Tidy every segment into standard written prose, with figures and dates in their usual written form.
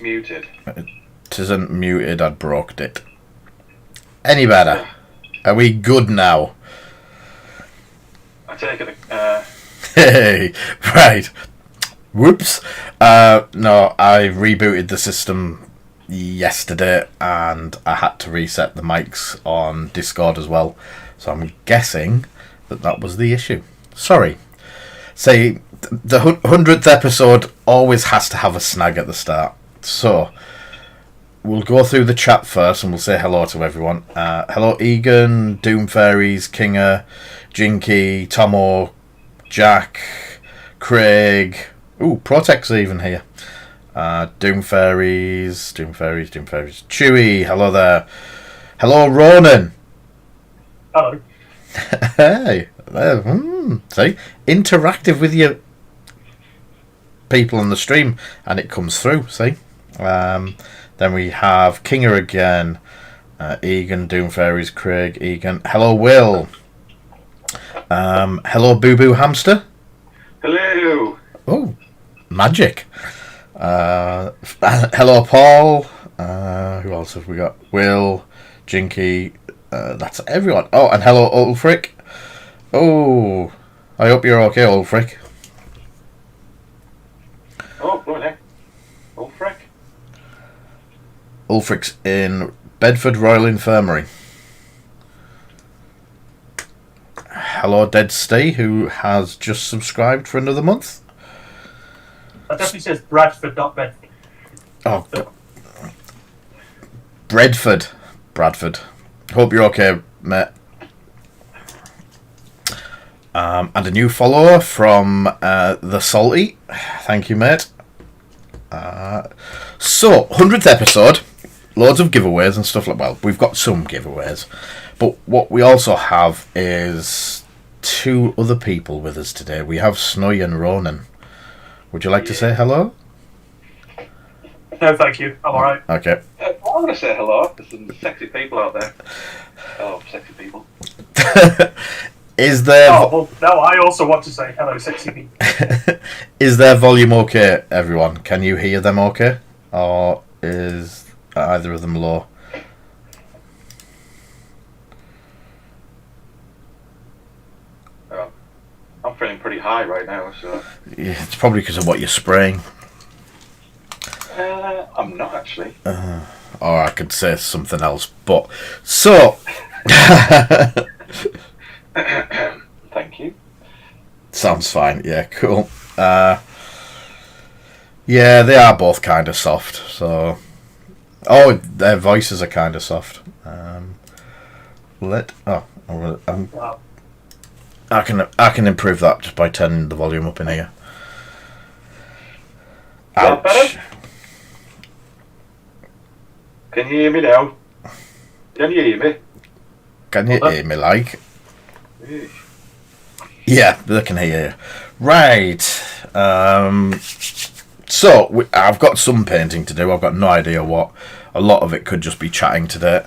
Muted. It isn't muted, I broke it. Any better? Are we good now? I take it. Hey, right. Whoops. No, I rebooted the system yesterday and I had to reset the mics on Discord as well. So I'm guessing that was the issue. Sorry. Say, the 100th episode always has to have a snag at the start. So, we'll go through the chat first and we'll say hello to everyone. Hello Egan, Doom Fairies, Kinger, Jinky, Tomo, Jack, Craig. Ooh, Protec's even here. Doom Fairies. Chewy, hello there. Hello Ronan. Hello. Hey, there. See, interactive with your people on the stream, and it comes through. See, then we have Kinger again, Egan, Doom Fairies, Craig, Egan. Hello, Will. Hello, Boo Boo Hamster. Hello. Oh, magic. Hello, Paul. Who else have we got? Will, Jinky. That's everyone. Oh, and hello, Ulfric. Oh, I hope you're okay, Ulfric. Oh, bloody. Ulfric. Ulfric's in Bedford Royal Infirmary. Hello, Dead Stay, who has just subscribed for another month. That definitely says Bradford, not Bedford. Oh, Bradford. Hope you're okay, mate. And a new follower from The Salty. Thank you, mate. So, 100th episode. Loads of giveaways and stuff like that. Well, we've got some giveaways. But what we also have is two other people with us today. We have Snowy and Ronan. Would you like to say hello? No, thank you. I'm alright. Okay. I want to say hello. There's some sexy people out there. Oh, sexy people. Is there... Oh, well, no, I also want to say hello, sexy people. Is their volume okay, everyone? Can you hear them okay? Or is either of them low? I'm feeling pretty high right now, so... Yeah, it's probably because of what you're spraying. I'm not, actually. Or I could say something else. But, so... Thank you. Sounds fine. Yeah, cool. Yeah, they are both kind of soft. So, their voices are kind of soft. Wow. I can improve that just by turning the volume up in here. Is that better? Can you hear me now? Can you hear me? Can you hear me? Like, Eesh. yeah, they can hear you. Right. So I've got some painting to do. I've got no idea what. A lot of it could just be chatting today.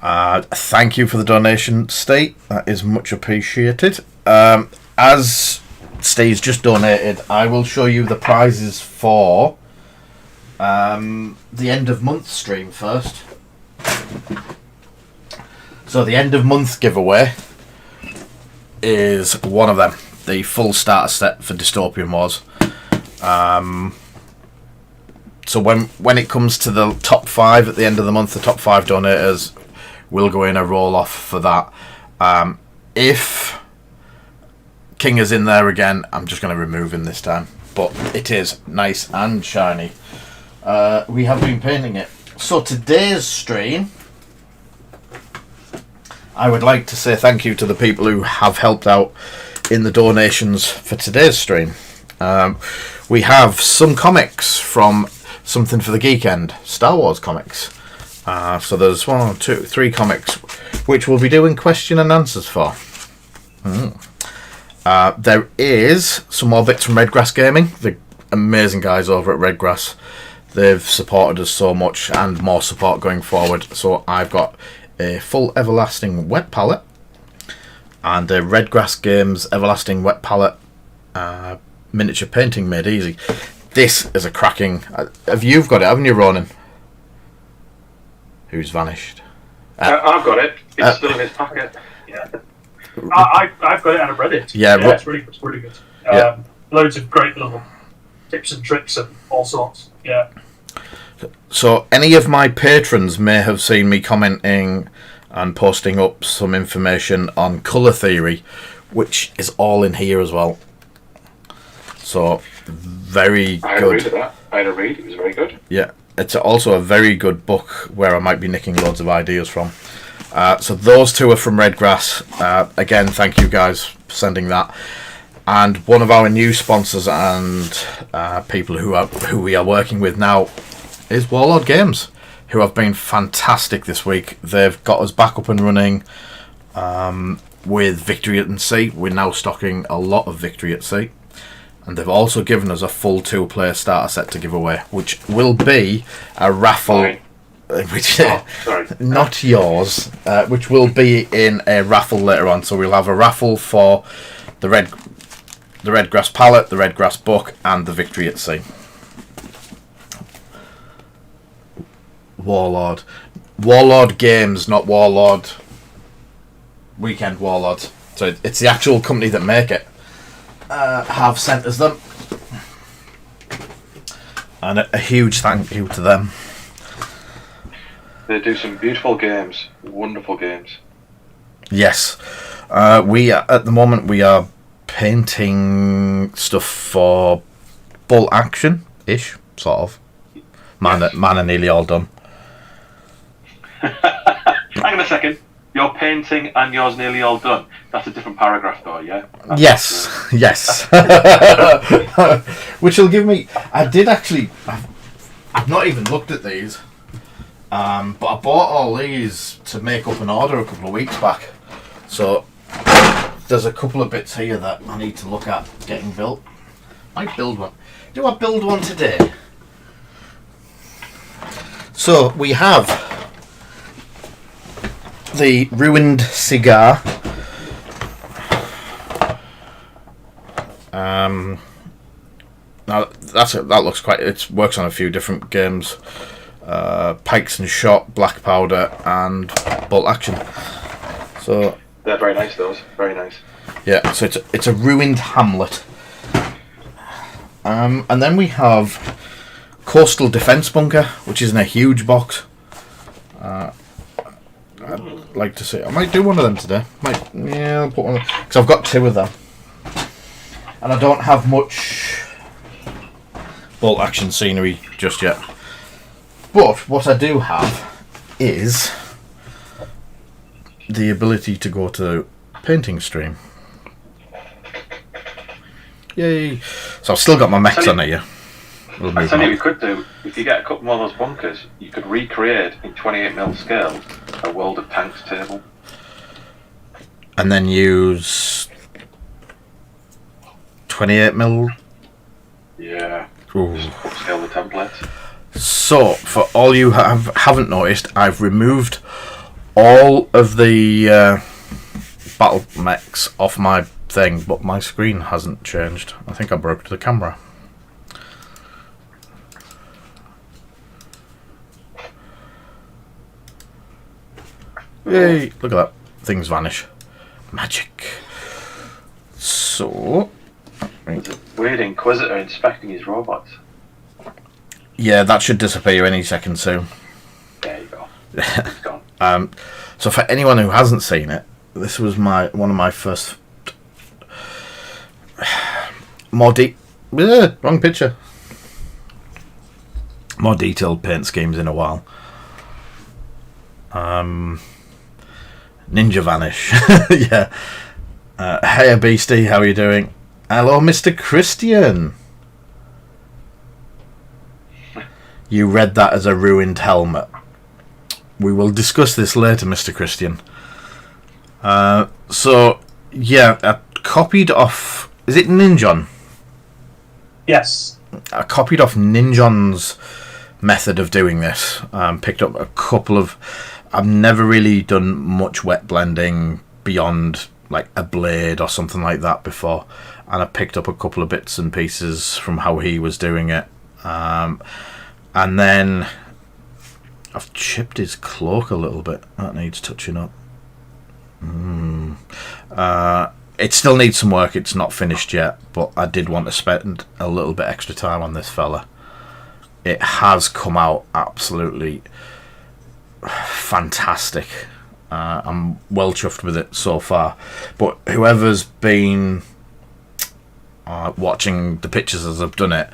Thank you for the donation, Steve. That is much appreciated. As Steve's just donated, I will show you the prizes for the end of month stream first. So the end of month giveaway is one of them. The full starter set for Dystopian Wars. So when it comes to the top 5 at the end of the month, the top 5 donators will go in a roll off for that. If King is in there again, I'm just going to remove him this time. But it is nice and shiny. We have been painting it. So today's stream, I would like to say thank you to the people who have helped out in the donations for today's stream. We have some comics from Something for the Geek End, Star Wars comics. So there's 1, 2, 3 comics which we'll be doing question and answers for. There is some more bits from Redgrass Gaming, the amazing guys over at Redgrass. They've supported us so much and more support going forward. So I've got a full Everlasting wet palette and a Redgrass Games Everlasting wet palette miniature painting made easy. This is a cracking. You've got it, haven't you, Ronan? Who's vanished? I've got it. It's still in his pocket. Yeah. I've got it and I've read it. Yeah, it's really good. It's really good. Yeah. Loads of great little tips and tricks and all sorts. Yeah. So any of my patrons may have seen me commenting and posting up some information on colour theory, which is all in here as well. So very good. I had a read of that. I had a read. It was very good. Yeah, it's also a very good book where I might be nicking loads of ideas from. So those two are from Redgrass. Again, thank you guys for sending that. And one of our new sponsors and people who we are working with now is Warlord Games, who have been fantastic this week. They've got us back up and running with Victory at Sea. We're now stocking a lot of Victory at Sea. And they've also given us a full 2-player starter set to give away, which will be a raffle. Sorry. Which Sorry. not yours, which will be in a raffle later on. So we'll have a raffle for the Redgrass palette, the Redgrass book, and the Victory at Sea. Warlord Games, not Warlord Weekend Warlords. So it's the actual company that make it. Have sent us them, and a huge thank you to them. They do some beautiful games, wonderful games. Yes, we at the moment we are painting stuff for Bolt Action ish, sort of. Man are nearly all done. Hang on a second. You're painting and yours nearly all done. That's a different paragraph, though, yeah. Yes. Which will give me. I did actually. I've not even looked at these. But I bought all these to make up an order a couple of weeks back. So there's a couple of bits here that I need to look at getting built. Might build one. Do I build one today? So we have the Ruined Cigar. Now that looks quite. It works on a few different games. Pikes and Shot, Black Powder, and Bolt Action. So they're very nice. Those very nice. Yeah. So it's a ruined hamlet. And then we have Coastal Defense Bunker, which is in a huge box. I'd like to see. I might do one of them today. I'll put one because I've got 2 of them, and I don't have much Bolt Action scenery just yet. But what I do have is the ability to go to painting stream. Yay! So I've still got my mechs on here. I tell you what you could do, if you get a couple more of those bunkers, you could recreate in 28mm scale a World of Tanks table. And then use 28mm? Yeah. Ooh. Just upscale the templates. So, for all you haven't noticed, I've removed all of the battle mechs off my thing, but my screen hasn't changed. I think I broke the camera. Yay! Look at that. Things vanish. Magic. So... There's a weird Inquisitor inspecting his robots. Yeah, that should disappear any second soon. There you go. It's gone. So for anyone who hasn't seen it, this was one of my first... wrong picture. More detailed paint schemes in a while. Ninja Vanish. Yeah. Hey Beastie, how are you doing? Hello, Mr. Christian. You read that as a ruined helmet. We will discuss this later, Mr. Christian. So, yeah, I copied off... Is it Ninjon? Yes. I copied off Ninjon's method of doing this. Picked up a couple of... I've never really done much wet blending beyond like a blade or something like that before. and I picked up a couple of bits and pieces from how he was doing it. And then I've chipped his cloak a little bit. That needs touching up. It still needs some work. It's not finished yet, but I did want to spend a little bit extra time on this fella. It has come out absolutely fantastic. I'm well chuffed with it so far. But whoever's been watching the pictures as I've done it,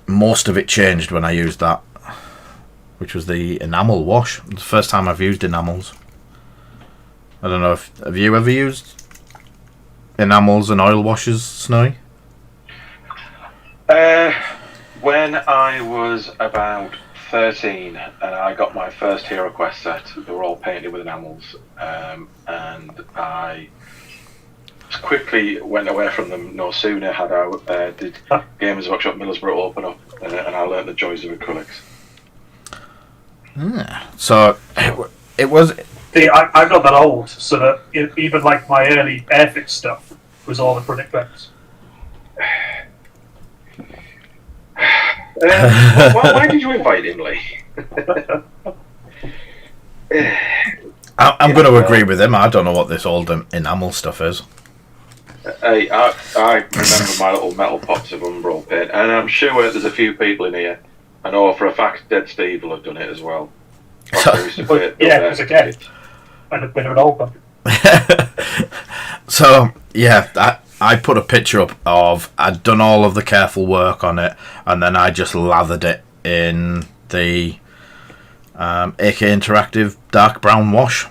most of it changed when I used that, which was the enamel wash. It's the first time I've used enamels. I don't know if have you ever used enamels and oil washes, Snowy? When I was about 13 and I got my first HeroQuest set, they were all painted with enamels, and I quickly went away from them. No sooner had I did Games Workshop Middlesbrough open up, and I learned the joys of acrylics. So it was. See, I got that old, so that even like my early Airfix stuff was all acrylic paints. Why did you invite him, Lee? I'm going to agree with him. I don't know what this old enamel stuff is. Hey, I remember my little metal pots of Umbral paint, and I'm sure there's a few people in here. I know for a fact Dead Steve will have done it as well. Because again, I'm a bit of an old one. So yeah, I put a picture up of I'd done all of the careful work on it, and then I just lathered it in the AK Interactive dark brown wash,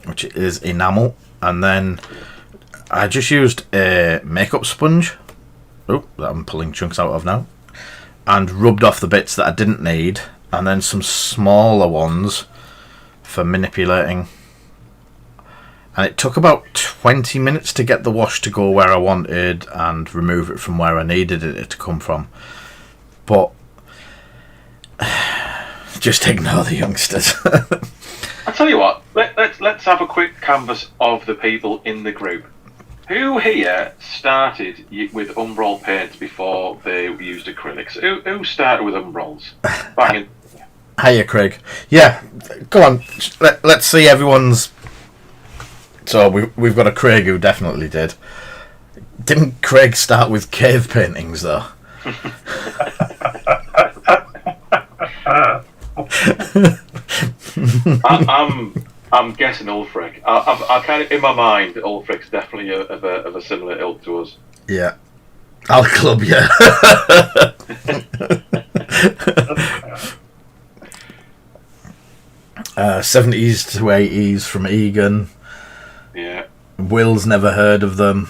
which is enamel, and then I just used a makeup sponge. Oh, that I'm pulling chunks out of now, and rubbed off the bits that I didn't need, and then some smaller ones for manipulating. And it took about 20 minutes to get the wash to go where I wanted and remove it from where I needed it to come from. But just ignore the youngsters. I'll tell you what, let's have a quick canvass of the people in the group. Who here started with Umbral paints before they used acrylics? Who started with Umbrals? Hiya, Craig. Yeah, go on. Let's see everyone's. So we've got a Craig who definitely did. Didn't Craig start with cave paintings though? I'm guessing Ulfric. I kind of in my mind Ulfric's definitely of a similar ilk to us. Yeah, I'll club you. 70s to 80s from Egan. Yeah. Will's never heard of them.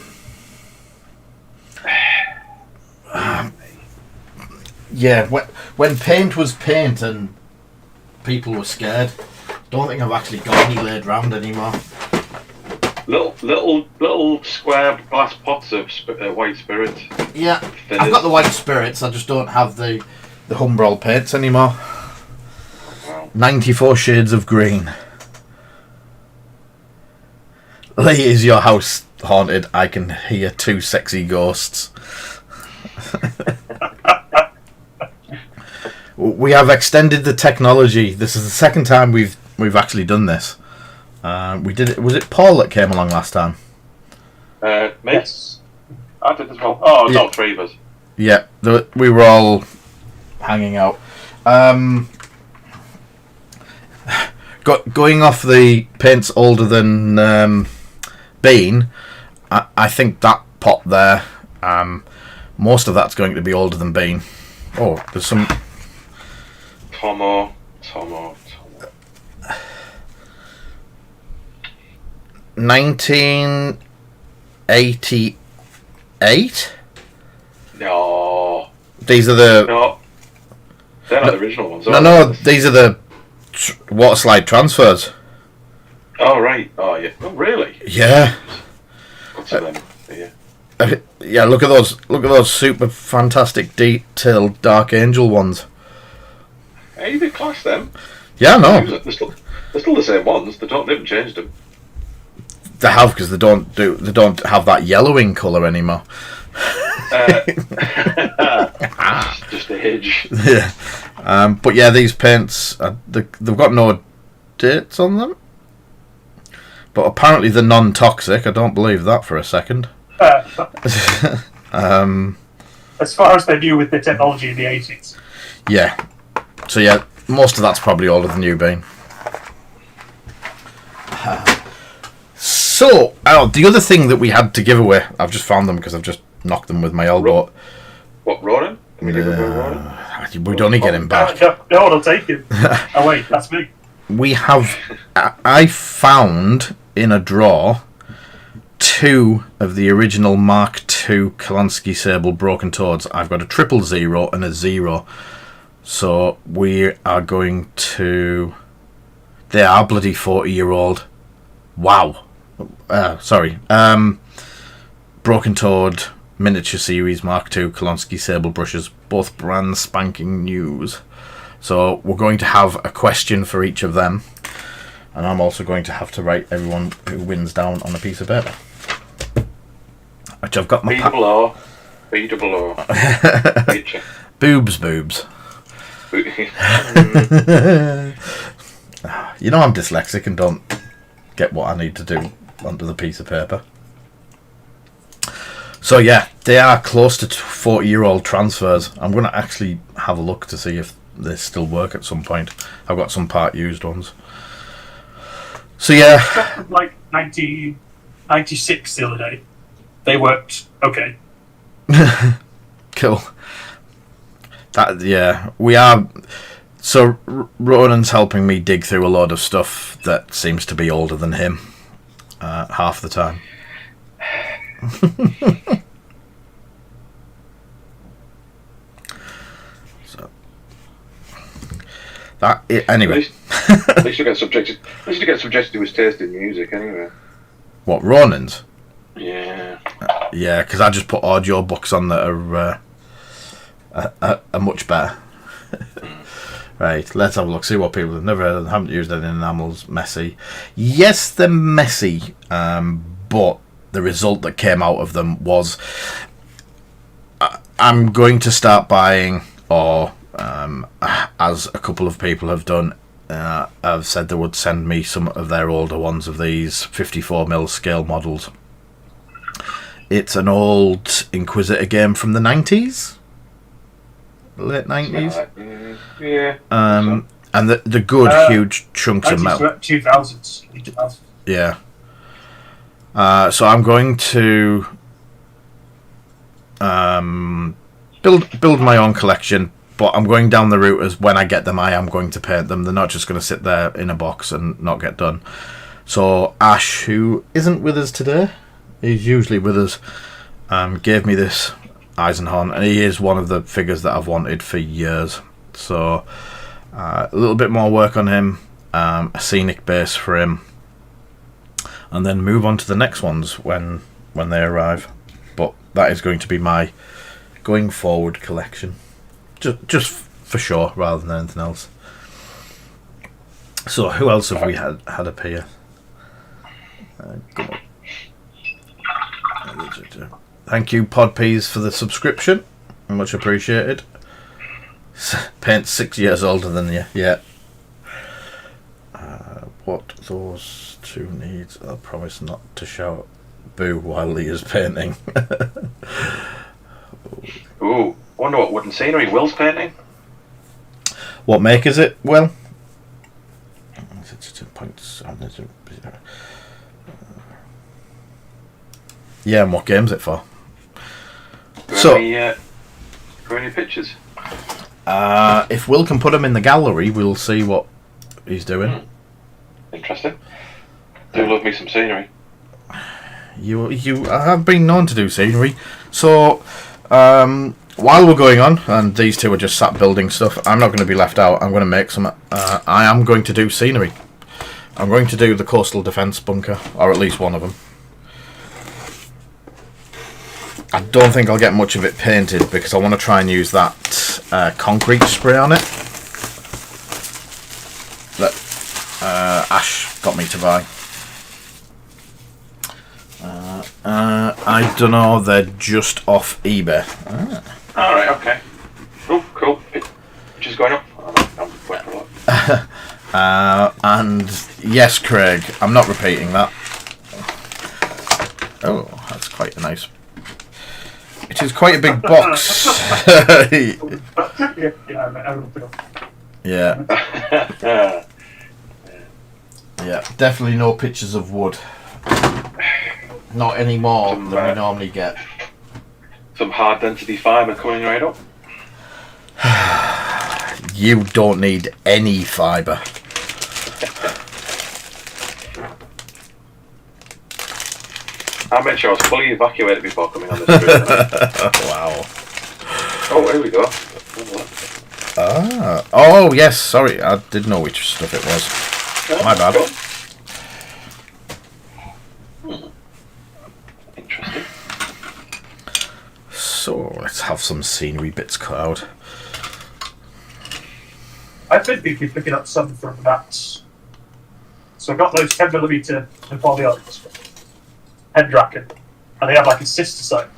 Yeah, when paint was paint and people were scared. Don't think I've actually got any laid round anymore. Little square glass pots of white spirits. Yeah, I've got the white spirits. I just don't have the Umbral paints anymore. Wow. 94 shades of green. Lee, is your house haunted? I can hear 2 sexy ghosts. We have extended the technology. This is the second time we've actually done this. We did it. Was it Paul that came along last time? Me? Yes. I did as well. Oh, not 3 of us. Yeah, we were all hanging out. Going off the paints older than Bean, I think that pot there, most of that's going to be older than Bean. Oh, there's some. Tomo. 1988? No. These are the. No. They're not the original ones. No, these are the water slide transfers. Oh, right. Oh, yeah. Oh, really? Yeah. What's them? Yeah. Yeah, look at those super fantastic detailed Dark Angel ones. Hey, you did class them. Yeah, no. They're still the same ones. They haven't changed them. They have, because they don't have that yellowing colour anymore. Just age. Yeah. But yeah, these paints, they've got no dates on them. But apparently they're non-toxic. I don't believe that for a second. As far as they knew with the technology in the 80s. Yeah. So yeah, most of that's probably older than you, Bean. So, the other thing that we had to give away, I've just found them because I've just knocked them with my elbow. What, Ronan? We We'd only get him back. No, I'll take him. Oh wait, that's me. We have... I found in a drawer 2 of the original Mark II Kalansky Sable Broken Toads. I've got a 000 and a 0. So we are going to... They are bloody 40-year-old. Wow. Sorry. Broken Toad Miniature Series Mark II Kalansky Sable Brushes. Both brand spanking news. So we're going to have a question for each of them. And I'm also going to have to write everyone who wins down on a piece of paper. Which I've got my... B-double-O. Boobs. You know I'm dyslexic and don't get what I need to do onto the piece of paper. So yeah, they are close to 40-year-old transfers. I'm going to actually have a look to see if they still work at some point. I've got some part-used ones. So yeah, like 1996 the other day. They worked okay. Cool. That yeah, we are. So Ronan's helping me dig through a lot of stuff that seems to be older than him, half the time. So that anyway. At least you get subjected. At least you get subjected to his taste in music, anyway. What, Ronan's? Yeah. Yeah, because I just put audio books on that are much better. Right, let's have a look. See what people have never heard of. Haven't used any enamels. Messy. Yes, they're messy, but the result that came out of them was I'm going to start buying, or as a couple of people have done, have said they would send me some of their older ones of these 54mm scale models. It's an old Inquisitor game from the 90s? Late 90s? Yeah. And the good huge chunks of metal. 2000s. Yeah. So I'm going to build my own collection, but I'm going down the route as when I get them, I am going to paint them. They're not just going to sit there in a box and not get done. So Ash, who isn't with us today, he's usually with us, gave me this Eisenhorn, and he is one of the figures that I've wanted for years. So a little bit more work on him, a scenic base for him, and then move on to the next ones when they arrive. But that is going to be my going forward collection, just for sure, rather than anything else. So who else have we had up here? Come on. Thank you, Podpeas, for the subscription. Much appreciated. Paint's 6 years older than you. Yeah. What those two needs, I'll promise not to shout boo while Leah's painting. Ooh, wonder what wooden scenery Will's painting. What make is it, Will? Yeah, and what game's it for? Any pictures? If Will can put them in the gallery, we'll see what he's doing. Interesting. Do love me some scenery. You have been known to do scenery. So, while we're going on, and these two are just sat building stuff, I'm not going to be left out. I'm going to make some. I am going to do scenery. I'm going to do the coastal defence bunker, or at least one of them. I don't think I'll get much of it painted because I want to try and use that concrete spray on it that Ash got me to buy. I don't know. They're just off eBay. Ah. All right. Okay. Oh, cool. Pictures going up. I'm waiting for that. And yes, Craig, I'm not repeating that. Oh, that's quite a nice. It is quite a big box. Yeah. Yeah, definitely no pictures of wood. Not any more than we normally get. Some hard density fibre coming right up. You don't need any fibre. I made sure I was fully evacuated before coming on this route. Wow. Oh, here we go. Oh, yes, sorry. I didn't know which stuff it was. My bad. Interesting. So, let's have some scenery bits cut out. I've been thinking picking up some from that. So I've got those 10mm Napoleons, Pendraken, and they have like a sister site.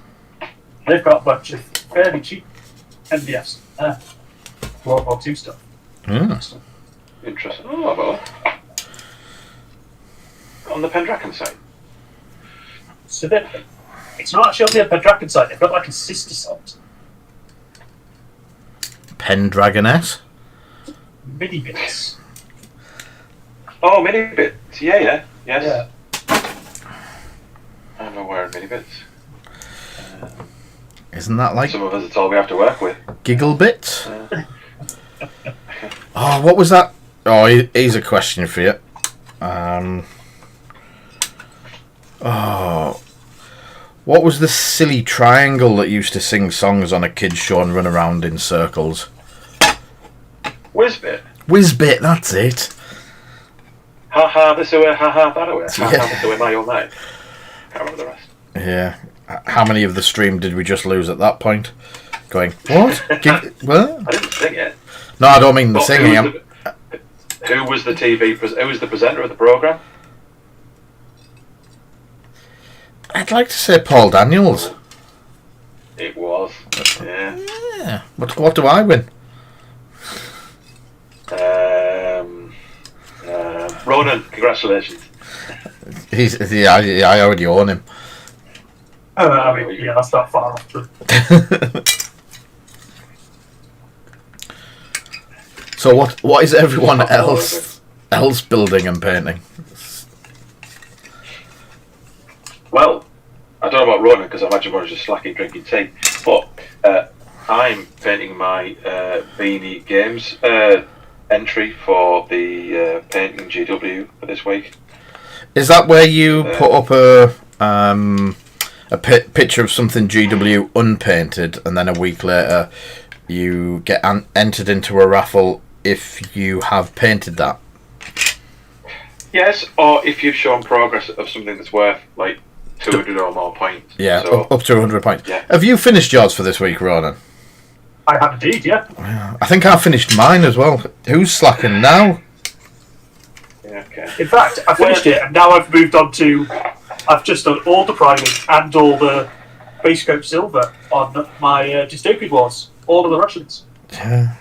They've got a bunch of fairly cheap NDFs, World War II stuff. Interesting. Oh, well. On the Pendraken site. So it's not actually on the Pendraken site, they've got like a sister site. Pendragoness? Mini bits. Oh, mini bits. Yeah. Yes. Yeah. I'm aware of mini bits. Isn't that like Some of us, it's all we have to work with. Giggle Bits? Oh, what was that? Oh, here's a question for you. What was the silly triangle that used to sing songs on a kid's show and run around in circles? Whizbit. Whizbit, that's it. Ha ha this away, ha ha that away. Ha Yeah. ha this away, my old night. Can't remember the rest. Yeah. How many of the stream did we just lose at that point? Going, what? What? I didn't sing it. No, I don't mean the But singing. who was the who was the presenter of the programme? I'd like to say Paul Daniels. It was. Yeah. Yeah. What do I win? Ronan, congratulations. I already own him. I mean, yeah, that's not far off. So what is everyone else building and painting? Well, I don't know about Ronan because I imagine Ronan's just slacking drinking tea. But I'm painting my Beanie Games entry for the painting GW for this week. Is that where you put up a picture of something GW unpainted, and then a week later you get entered into a raffle if you have painted that? Yes, or if you've shown progress of something that's worth like 200 or more points. Yeah, So, up to 100 points. Yeah. Have you finished yours for this week, Ronan? I have indeed, yeah. I think I finished mine as well. Who's slacking now? yeah, okay. In fact, I finished it, and now I've moved on to. I've just done all the priming and all the base coat silver on my Dystopian Wars. All of the Russians. Yeah.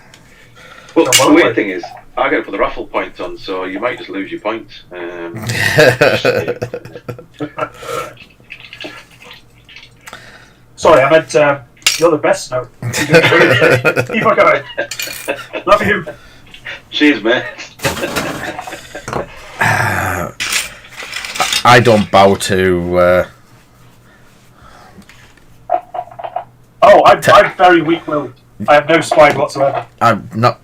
Well, So the one weird way. thing is, I got to put the raffle points on, so you might just lose your points. Sorry, I meant you're the best now. Keep on going. Love you. Cheers, mate. I don't bow to. Oh, I'm very weak-willed. I have no spine whatsoever. I've never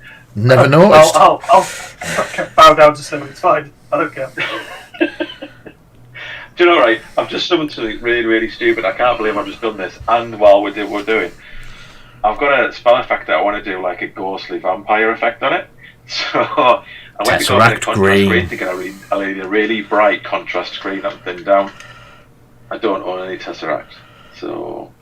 noticed. I'll fucking bow down to Slim. It's fine. I don't care. Do you know, right? I've just summoned something really, really stupid. I can't believe I've just done this. And while we're doing, I've got a spell effect that I want to do, like a ghostly vampire effect on it. So I went to go to the Tesseract contrast green. screen to get a really bright contrast screen up and down. I don't own any Tesseract, so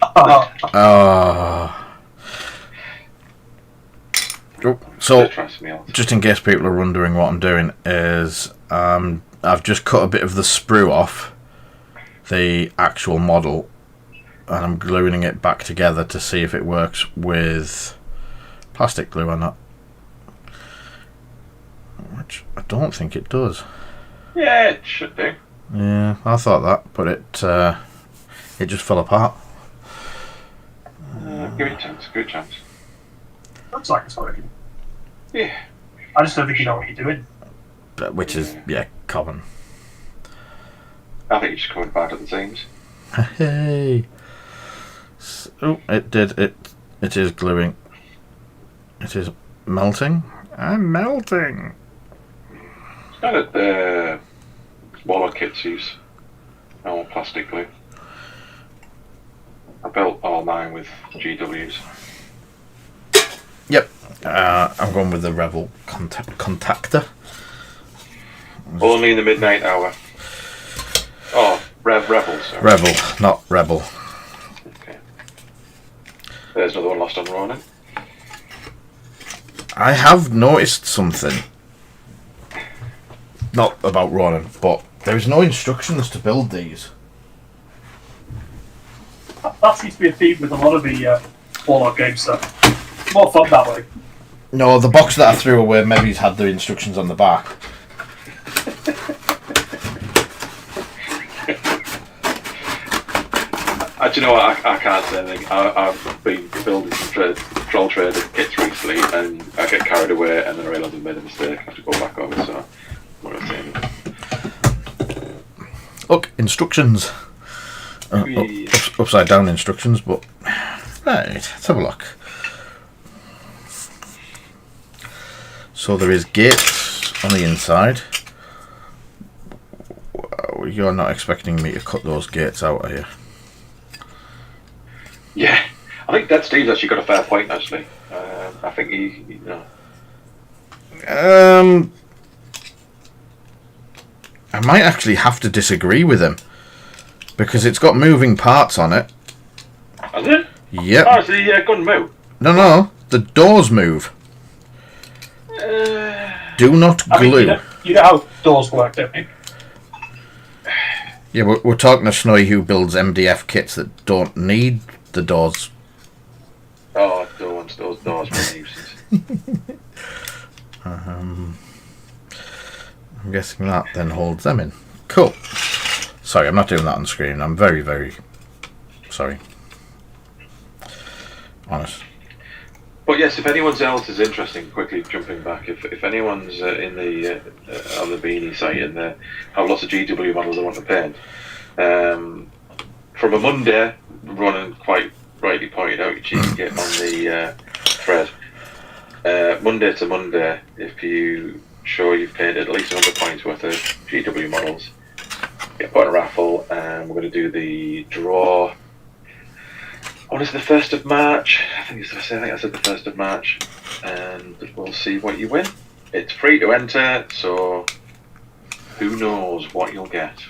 So, try something else. just in case people are wondering what I'm doing, is I've just cut a bit of the sprue off the actual model and I'm gluing it back together to see if it works with plastic glue or not. Which I don't think it does. Yeah, it should do. Yeah, I thought that, but it just fell apart. Give it a chance. Give it a chance. Looks like it's working. Yeah. I just don't think you know what you're doing. Which is, common. I think you just covered bad at the seams. Hey. Oh, it did. It is gluing. It is melting. I'm melting. It's kind of the Waller kits use normal plastic glue. I built all mine with GWs. Yep. I'm going with the Rebel contactor. Only in the midnight hour. Oh, Rebel, sorry. Rebel, not Rebel. Okay. There's another one lost on Ronin. I have noticed something. Not about Ronin, but there is no instructions to build these. That seems to be a theme with a lot of the Warlock game stuff. More fun that way. No, the box that I threw away maybe it's had the instructions on the back. Do you know what? I can't say anything. I've been building some Troll Trader kits recently, and I get carried away, and then I realise I've made a mistake. I have to go back over, so I'm not going to say anything. Look, instructions. Upside down instructions, but right, let's have a look. So there is gates on the inside. You're not expecting me to cut those gates out, are you? Yeah, I think Dead Steve's actually got a fair point. Actually, I think he you know. I might actually have to disagree with him because it's got moving parts on it. Has it? Yep. Oh, it's the gun move. No, the doors move. Do not glue. I mean, you know how doors work, don't you? Yeah, we're talking to Snowy who builds MDF kits that don't need the doors. Oh, those doors were a nuisance. I'm guessing that then holds them in. Cool. Sorry, I'm not doing that on screen. I'm very, very sorry. Honest. But yes, if anyone else is interested, quickly jumping back, if anyone's in the on the Beanie site and they have lots of GW models they want to paint, from a Monday, Ronan quite rightly pointed out, you can get on the thread. Monday to Monday, if you show you've painted at least 100 points worth of GW models, get put in a raffle, and we're going to do the draw. What is the 1st of March? I think I said the 1st of March, and we'll see what you win. It's free to enter, so who knows what you'll get.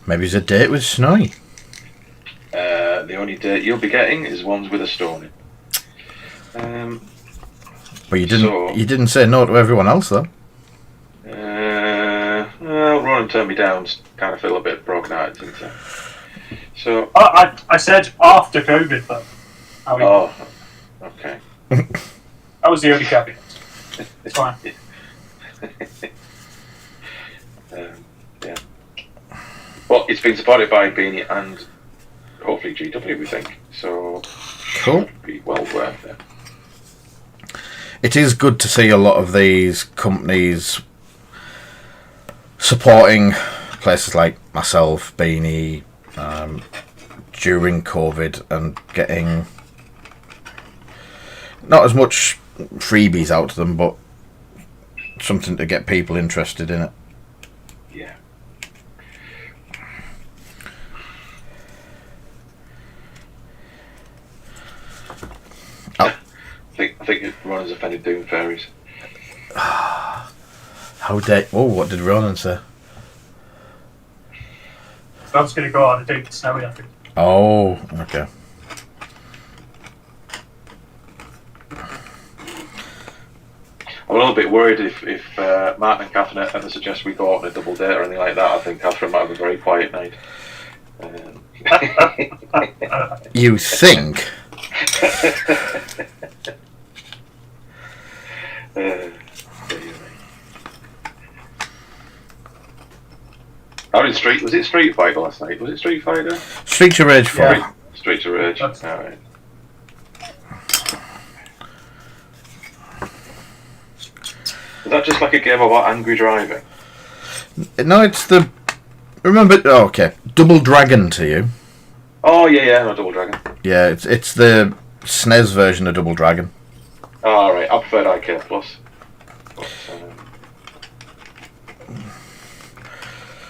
Maybe it's a date with Snowy. The only date you'll be getting is ones with a stone in. But you didn't say no to everyone else though. Well, Ronan turned me down. Kind of feel a bit broken-hearted since then. So I said after COVID, though. I mean, oh, okay. that was the only caveat. It's fine. Yeah. Well, it's been supported by Beanie and hopefully GW, we think. So Cool. It'd be well worth it. It is good to see a lot of these companies supporting places like myself, Beanie, during COVID, and getting not as much freebies out to them, but something to get people interested in it. Yeah. Oh. I think Ronan's offended Doom Fairies. How dare... Oh, what did Ronan say? So I was going to go on a date with Snowy, I think. Oh, okay. I'm a little bit worried if Martin and Catherine ever suggest we go out on a double date or anything like that. I think Catherine might have a very quiet night. You think? How did was it Street Fighter last night? Was it Street Fighter? Streets of Rage 4. Yeah. Street of Rage. That's- Alright. Is that just like a game about angry driving? No, it's the. Remember. Oh, okay. Double Dragon to you. Oh yeah, no, Double Dragon. Yeah, it's the SNES version of Double Dragon. Oh, alright, I preferred IK Plus. But,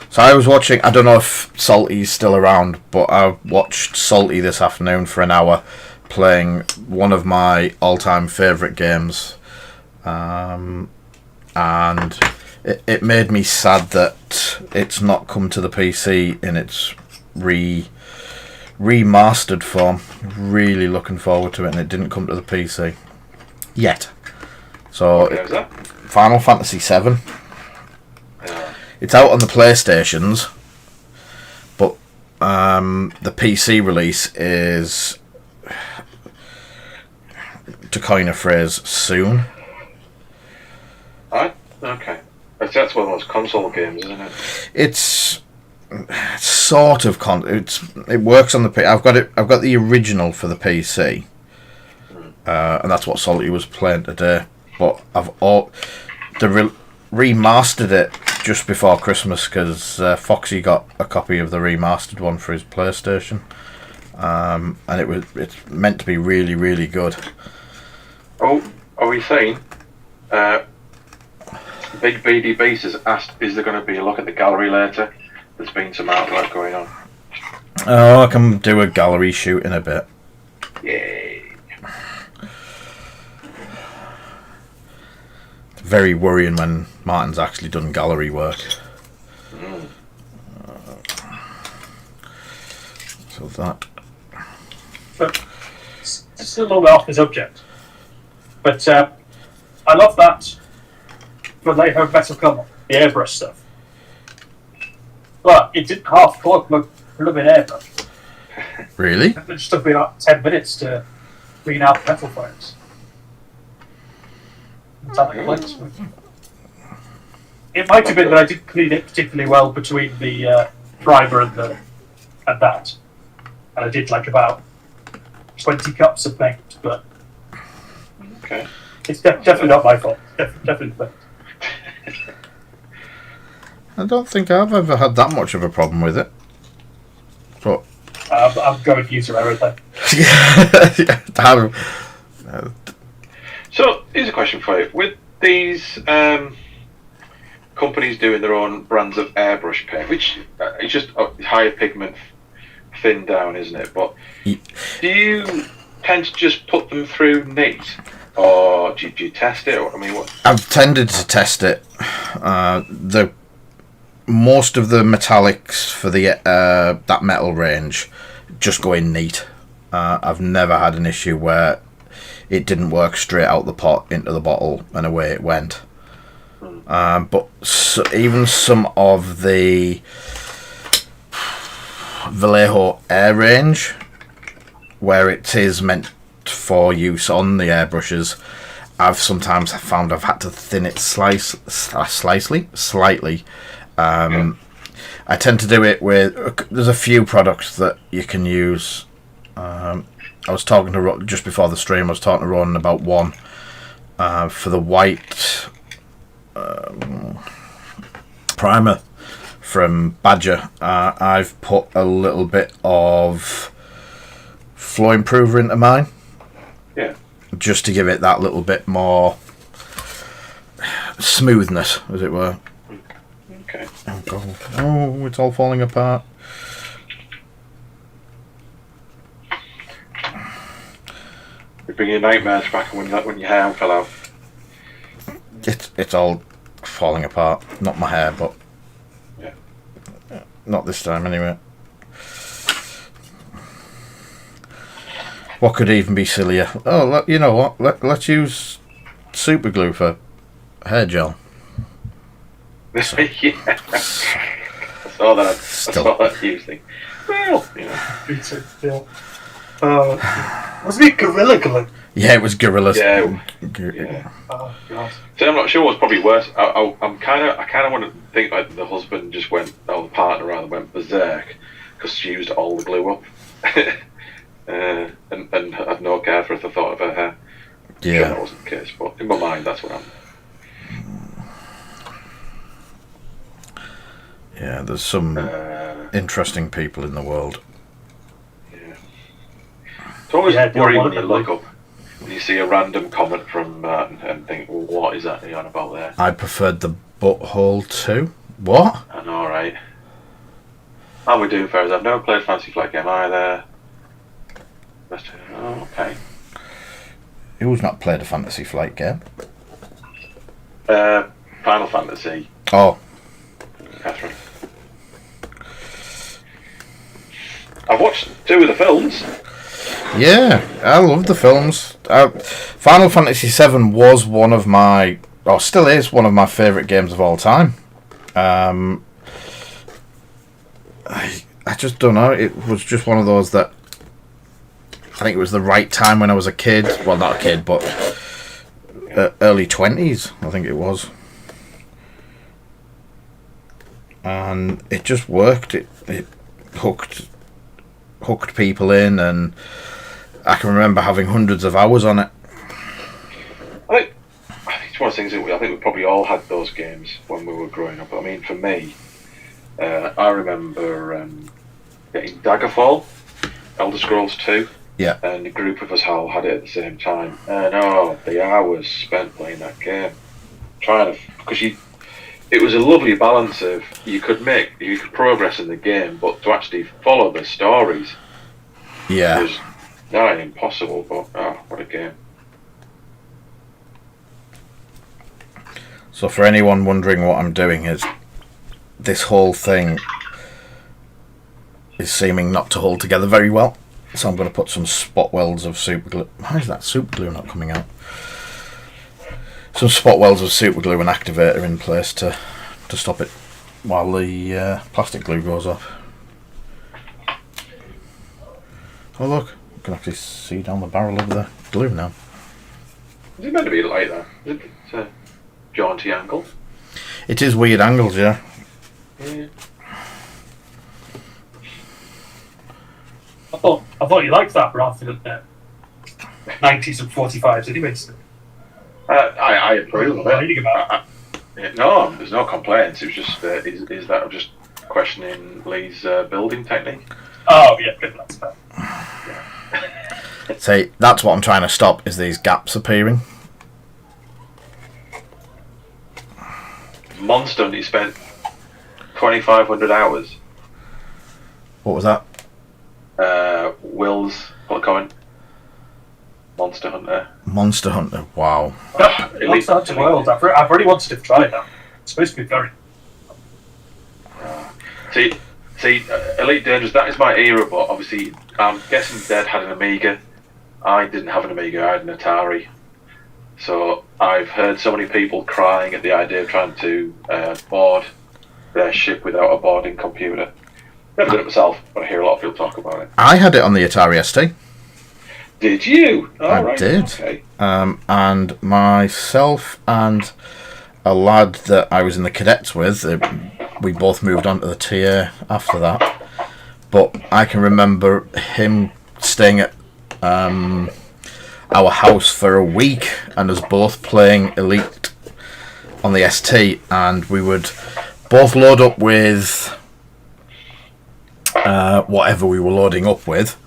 So I was watching. I don't know if Salty's still around, but I watched Salty this afternoon for an hour, playing one of my all-time favourite games, and it made me sad that it's not come to the PC in its remastered form. Really looking forward to it, and it didn't come to the PC yet. So okay, was that? Final Fantasy VII. Yeah. It's out on the PlayStations, but the PC release is, to coin a phrase, soon. Alright, okay. That's one of those console games, isn't it? It's sort of it works on the I've got the original for the PC, and that's what Salty was playing today. But remastered it just before Christmas because Foxy got a copy of the remastered one for his PlayStation, and it's meant to be really, really good. Oh, are we saying? Big BD Beast has asked, is there going to be a look at the gallery later? There's been some artwork going on. Oh, I can do a gallery shoot in a bit. Yay. It's very worrying when Martin's actually done gallery work. So that. But it's a little bit off the subject. But I love that when they have Metal Come, the airbrush stuff. But it didn't half plug my blooming airbrush. Really? It just took me like 10 minutes to clean out the metal frames. It might have been that I didn't clean it particularly well between the primer and that. And I did like about 20 cups of paint, but Okay. it's definitely not my fault. Definitely not. I don't think I've ever had that much of a problem with it. But I'm going user error then. So, here's a question for you. With these companies doing their own brands of airbrush paint, which is just higher pigment, thin down, isn't it? But do you tend to just put them through neat? Or do you test it? Or, I mean, what? I've tended to test it. Most of the metallics for the that metal range just go in neat. I've never had an issue where it didn't work straight out the pot into the bottle and away it went. But even some of the Vallejo Air range, where it is meant for use on the airbrushes, I've sometimes found I've had to thin it slightly. I tend to do it with. There's a few products that you can use. I was talking to just before the stream. I was talking to Ronan about one for the white primer from Badger. I've put a little bit of flow improver into mine. Yeah. Just to give it that little bit more smoothness, as it were. Okay. Oh, God. Oh, it's all falling apart. You bring your nightmares back when your hair fell out. It's all falling apart. Not my hair, but Yeah. not this time anyway. What could even be sillier? Oh, you know what? Let's use super glue for hair gel. Yeah. I saw that using. Well, you know. Me too. Yeah. Wasn't it Gorilla Glue? Yeah, it was Gorillas. Yeah. Yeah. Oh god. So I'm not sure what's probably worse. I kind of want to think like the husband just went, or the partner rather went berserk because she used all the glue up, and had no care for the thought of her hair. Sure Yeah. that wasn't the case, but in my mind that's what happened. Yeah, there's some interesting people in the world. Yeah. It's always Yeah, don't worrying want when you to look up and you see a random comment from Martin and think, well, what is that on about there? I preferred the butthole too. What? I know, right? How we doing, Ferris? I've never played Fantasy Flight game either. Oh, okay. Who's not played a Fantasy Flight game? Final Fantasy, Oh, Catherine. I've watched 2 of the films. yeah, I love the films. Final Fantasy VII was one of my, or still is one of my favourite games of all time. I just don't know. It was just one of those that I think it was the right time when I was a kid. Well, not a kid, but early 20s, I think it was. And it just worked. It hooked people in, and I can remember having hundreds of hours on it. I think it's one of the things that I think we probably all had those games when we were growing up. I mean, for me, I remember getting Daggerfall, Elder Scrolls 2. Yeah. And a group of us all had it at the same time. And oh, the hours spent playing that game. Because it was a lovely balance of you could progress in the game, but to actually follow the stories Yeah. was not impossible, but oh, what a game. So for anyone wondering what I'm doing is this whole thing is seeming not to hold together very well. So I'm going to put some spot welds of super glue. Why is that super glue not coming out? Some spot welds of super glue and activator in place to stop it while the plastic glue goes off. Oh look, you can actually see down the barrel of the glue now. Is it meant to be like that? Is it a jaunty angle? It is weird angles, yeah. Yeah. I thought you liked that rather than 90s and 45s anyway. So. I approve of What are it. you reading about? No, there's no complaints. It was just is that just questioning Lee's building technique? Oh yeah, good. That's fair. See, that's what I'm trying to stop, is these gaps appearing. Monster, he spent 2,500 hours. What was that? Will's comment. Monster Hunter. Monster Hunter, wow. Elite- That's the world. I've already wanted to try that. It's supposed to be very. See, Elite Dangerous, that is my era, but obviously, I'm guessing Dead had an Amiga. I didn't have an Amiga, I had an Atari. So, I've heard so many people crying at the idea of trying to board their ship without a boarding computer. Never done it myself, but I hear a lot of people talk about it. I had it on the Atari ST. Did you? I Right, did. Okay. And myself and a lad that I was in the cadets with, we both moved on to the TA after that. But I can remember him staying at our house for a week and us both playing Elite on the ST, and we would both load up with whatever we were loading up with,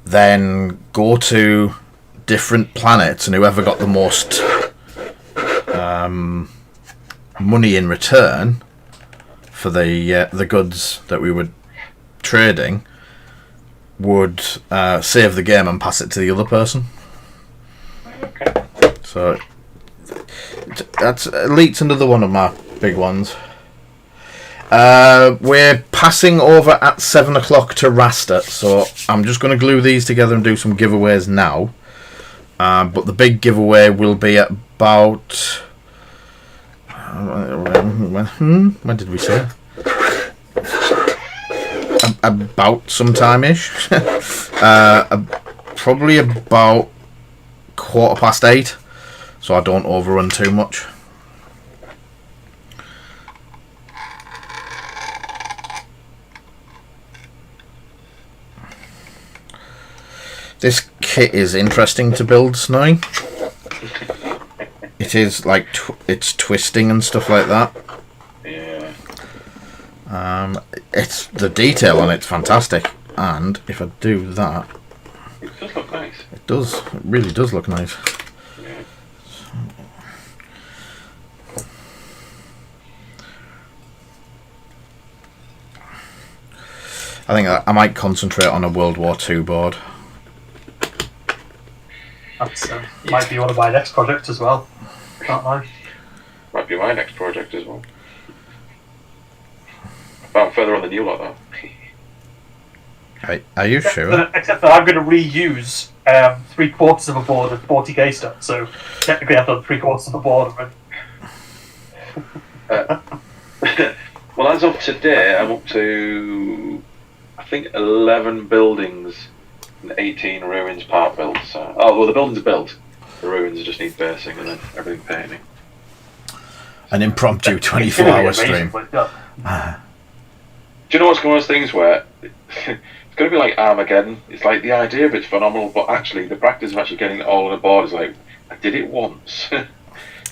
then go to different planets, and whoever got the most money in return for the goods that we were trading would save the game and pass it to the other person. Okay. So that's Elite's another one of my big ones. We're passing over at 7 o'clock to Rasta, so I'm just going to glue these together and do some giveaways now. But the big giveaway will be at about... when did we say? about sometime-ish. Probably about 8:15, so I don't overrun too much. This kit is interesting to build, Snowy. It is like it's twisting and stuff like that. Yeah. It's the detail on it's fantastic, and if I do that, It does look nice. it does. It really does look nice. Yeah. I think I might concentrate on a World War II board. That's might be one of my next projects as well. Can't lie. Might be my next project as well. But I'm further on than you lot though. Are you sure? Except that I'm going to reuse 3/4 of a board of 40k stuff, so technically I've done 3/4 of a board already. Well, as of today, I'm up to, I think, 11 buildings and 18 ruins part built. So, the buildings are built. The ruins just need basing and then everything painting. An impromptu 24-hour stream. Do you know what's one of those things where it's going to be like Armageddon? It's like the idea of it's phenomenal, but actually the practice of actually getting it all on a board is like, I did it once.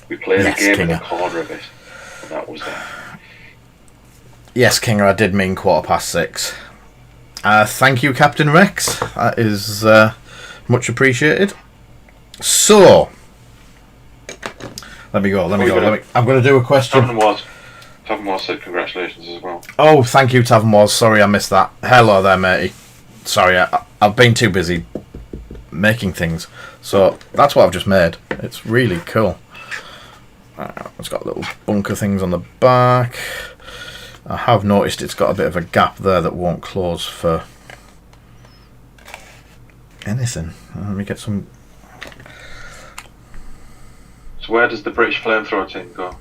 We played Yes, a game in Kinger. the corner of it, and that was that. Yes, Kinger, I did mean 6:15. Thank you, Captain Rex. That is much appreciated. So, let me go. I'm going to do a question. Tavern Wars said congratulations as well. Oh, thank you, Tavern Wars. Sorry, I missed that. Hello there, matey. Sorry, I've been too busy making things. So, that's what I've just made. It's really cool. It's got little bunker things on the back. I have noticed it's got a bit of a gap there that won't close for anything. Let me get some... So where does the British flamethrower team go?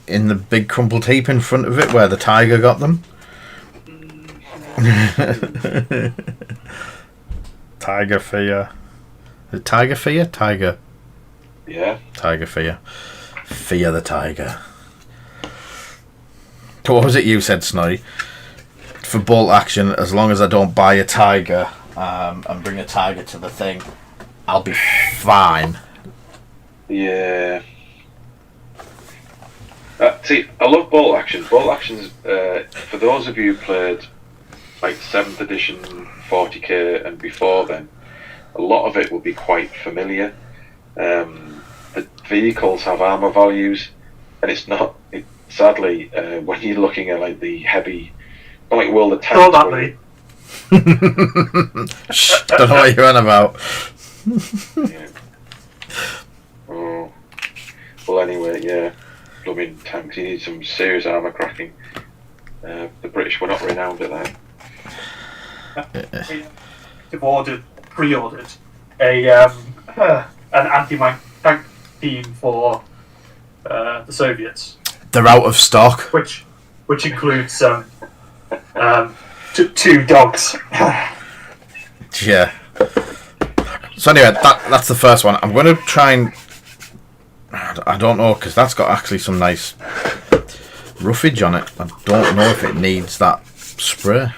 In the big crumpled heap in front of it where the tiger got them. Tiger fear. Is it tiger fear? Tiger. Yeah. Tiger fear. Fear the tiger. So what was it you said, Snorri? For bolt action, as long as I don't buy a tiger and bring a tiger to the thing, I'll be fine. Yeah. See, I love bolt action. Bolt actions, for those of you who played like 7th edition 40k and before then, a lot of it will be quite familiar. The vehicles have armor values, and it's not. Sadly, when you're looking at like the heavy, like World of Tanks. Don't that me. Shh, don't know what you're on about. Yeah. Oh. Well, anyway, yeah. Blooming tanks. You need some serious armor cracking. The British were not renowned at that. They've pre-ordered an anti-tank team for the Soviets, They're out of stock. which includes two dogs. Yeah. So anyway, that's the first one. I'm going to try and... I don't know, because that's got actually some nice roughage on it. I don't know if it needs that spray.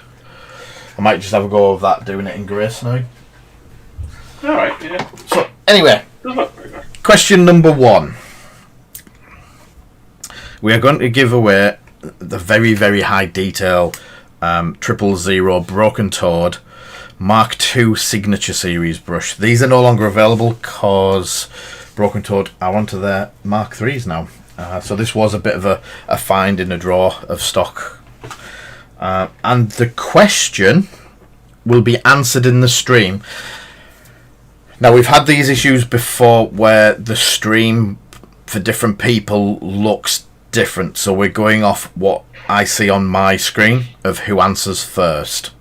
I might just have a go of that, doing it in grey snow. Alright, yeah. So, anyway, Does look very good. question number 1. We are going to give away the very, very high detail 000 Broken Toad Mark II Signature Series brush. These are no longer available because Broken Toad are onto their Mark IIIs now. So this was a bit of a find in a drawer of stock. And the question will be answered in the stream. Now, we've had these issues before where the stream for different people looks different. So we're going off what I see on my screen of who answers first.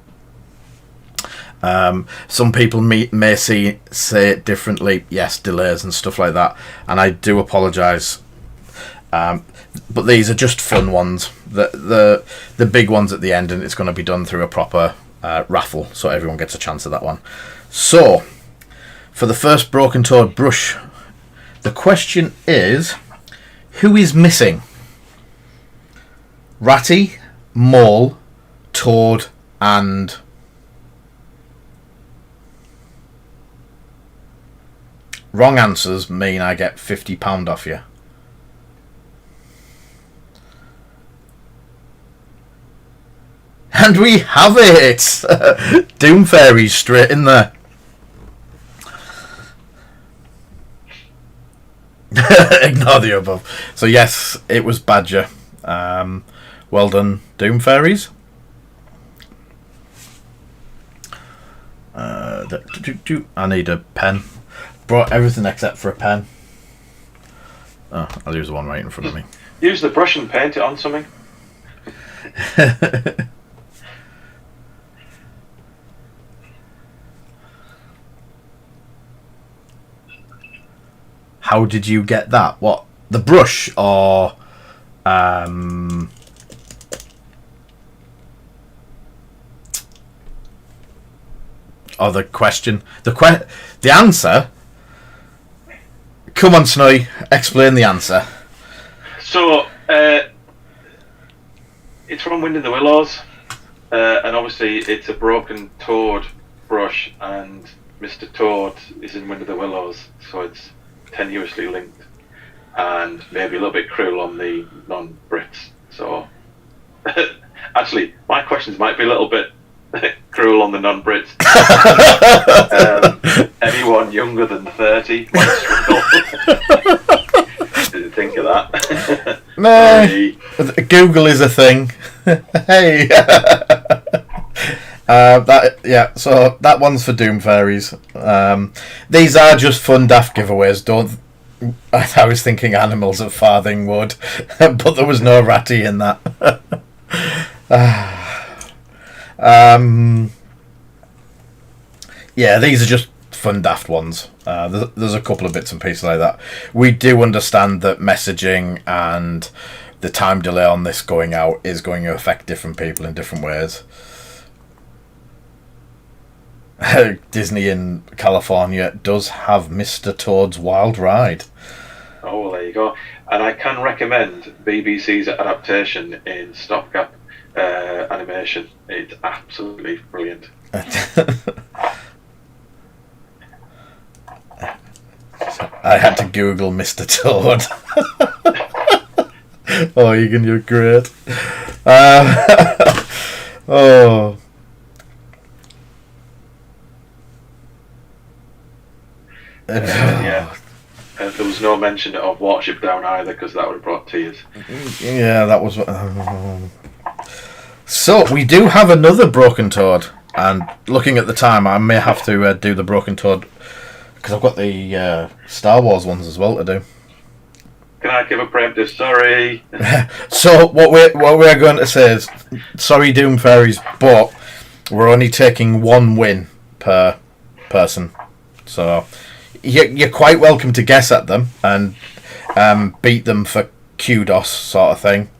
Some people may say it differently. Yes, delays and stuff like that. And I do apologise. But these are just fun ones. The big ones at the end, and it's going to be done through a proper raffle, so everyone gets a chance at that one. So, for the first Broken Toad brush, the question is, who is missing? Ratty, Mole, Toad, and... Wrong answers mean I get £50 off you. And we have it! Doom Fairies straight in there. Ignore the above. So yes, it was Badger. Well done, Doom Fairies. I need a pen. Brought everything except for a pen. Oh, I'll use the one right in front of me. Use the brush and paint it on something. How did you get that? What? The brush or or the question? The answer? Come on, Snowy, explain the answer. So, it's from Wind in the Willows, and obviously it's a Broken Toad brush, and Mr. Toad is in Wind of the Willows, so it's tenuously linked, and maybe a little bit cruel on the non-Brits. So, actually, my questions might be a little bit cruel on the non-Brits. Anyone younger than 30 might struggle. Didn't think of that. No, Google is a thing. Hey. So that one's for Doom Fairies. These are just fun daft giveaways. I was thinking animals at Farthingwood, but there was no Ratty in that. Yeah, these are just fun daft ones. There's a couple of bits and pieces like that. We do understand that messaging and the time delay on this going out is going to affect different people in different ways. Disney in California does have Mr. Toad's Wild Ride. Oh, well, there you go. And I can recommend BBC's adaptation in stopgap animation. It's absolutely brilliant. I had to Google Mr. Toad. Oh, you're great. Oh. Yeah. There was no mention of Watership Down either, because that would have brought tears. Yeah, that was... So, we do have another Broken Toad. And looking at the time, I may have to do the Broken Toad, because I've got the Star Wars ones as well to do. Can I give a preemptive sorry? So, what we're going to say is, sorry Doom Fairies, but we're only taking one win per person. So... You're quite welcome to guess at them and beat them for kudos sort of thing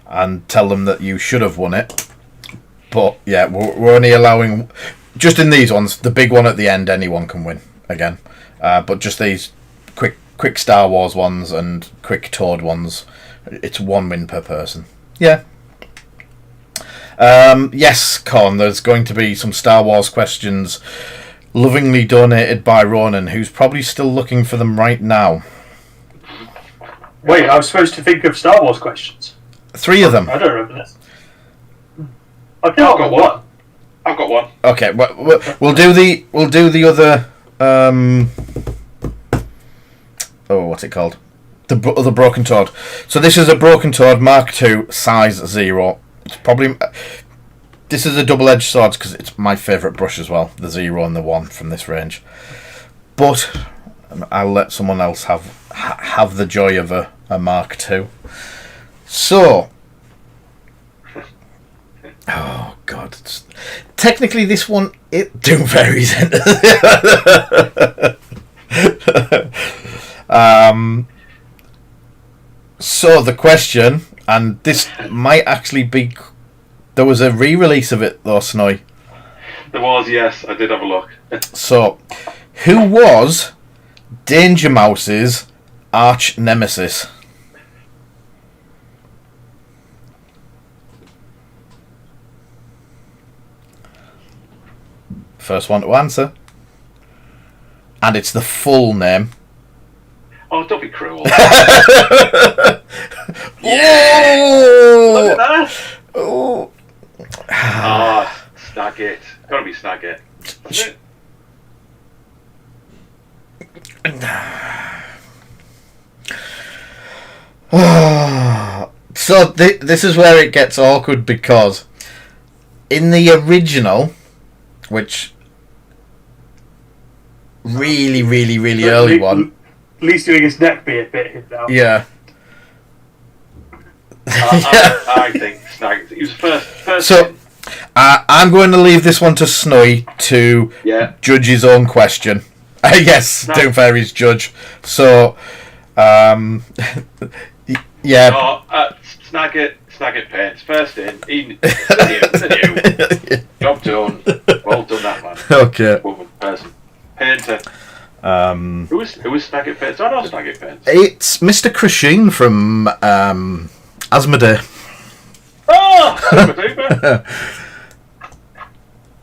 and tell them that you should have won it. But yeah, we're only allowing, just in these ones, the big one at the end, anyone can win again. But just these quick Star Wars ones and quick Toad ones, it's one win per person. Yeah. Yes, Con, there's going to be some Star Wars questions lovingly donated by Ronan, who's probably still looking for them right now. Wait, I was supposed to think of Star Wars questions. 3 of them. I don't remember this. Okay, I've got one. I've got one. Okay, we'll do the other. What's it called? The other Broken Toad. So this is a Broken Toad Mark II, size 0. It's probably. This is a double-edged sword because it's my favourite brush as well, the 0 and the 1 from this range. But I'll let someone else have the joy of a Mark II. So, oh god, technically this one Doom Fairies. So the question, and this might actually be, there was a re-release of it though, Snowy. There was, yes, I did have a look. So, who was Danger Mouse's arch nemesis? First one to answer. And it's the full name. Oh, don't be cruel. Look at that. Oh. Ah, Snagit. Gotta be Snagit. Isn't it? So this is where it gets awkward, because in the original, which really early one, At least doing his neck be a bit him now. yeah. I think Snagit. He was first. So I'm going to leave this one to Snowy to judge his own question. Yes, Doom Fairy's judge. So, yeah. No, Snagit Paints. First in. It's you. Job done. Well done, that man. Okay. Woman, person. Painter. Who was Snagit Paints? I know Snagit Paints. It's Mr. Krashin from Asmodee. Oh! Super.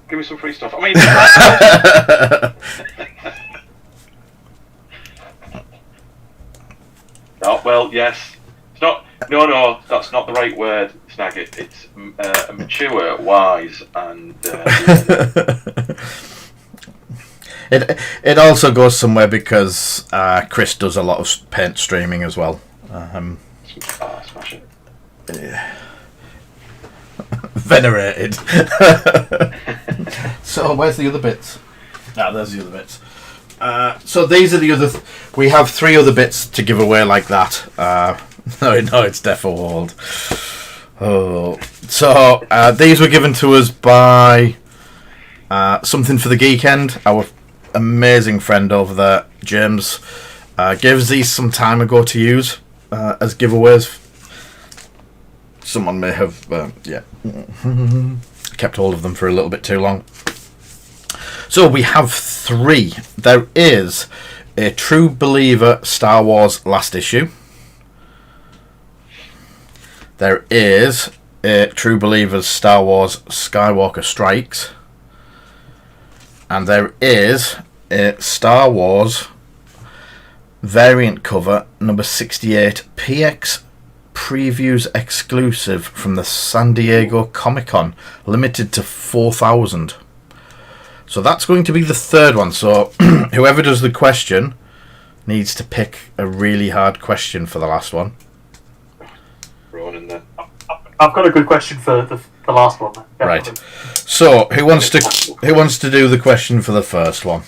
Give me some free stuff. I mean... Oh, well, yes. It's not... No, that's not the right word, Snagit. It's mature, wise, and... It also goes somewhere because Chris does a lot of paint streaming as well. Smash it. Venerated. So where's the other bits? There's the other bits. So these are the other. We have 3 other bits to give away like that. No, it's Defo World. Oh, so these were given to us by Something for the Geekend. Our amazing friend over there, James, gave us these some time ago to use as giveaways. Someone may have, kept hold of them for a little bit too long. So we have 3. There is a True Believer Star Wars last issue. There is a True Believers Star Wars Skywalker Strikes. And there is a Star Wars variant cover number 68 PX Previews exclusive from the San Diego Comic-Con, limited to 4,000. So that's going to be the 3rd one. So whoever does the question needs to pick a really hard question for the last one. Ronan, then. I've got a good question for the last one. Then. Right. So who wants to do the question for the first one?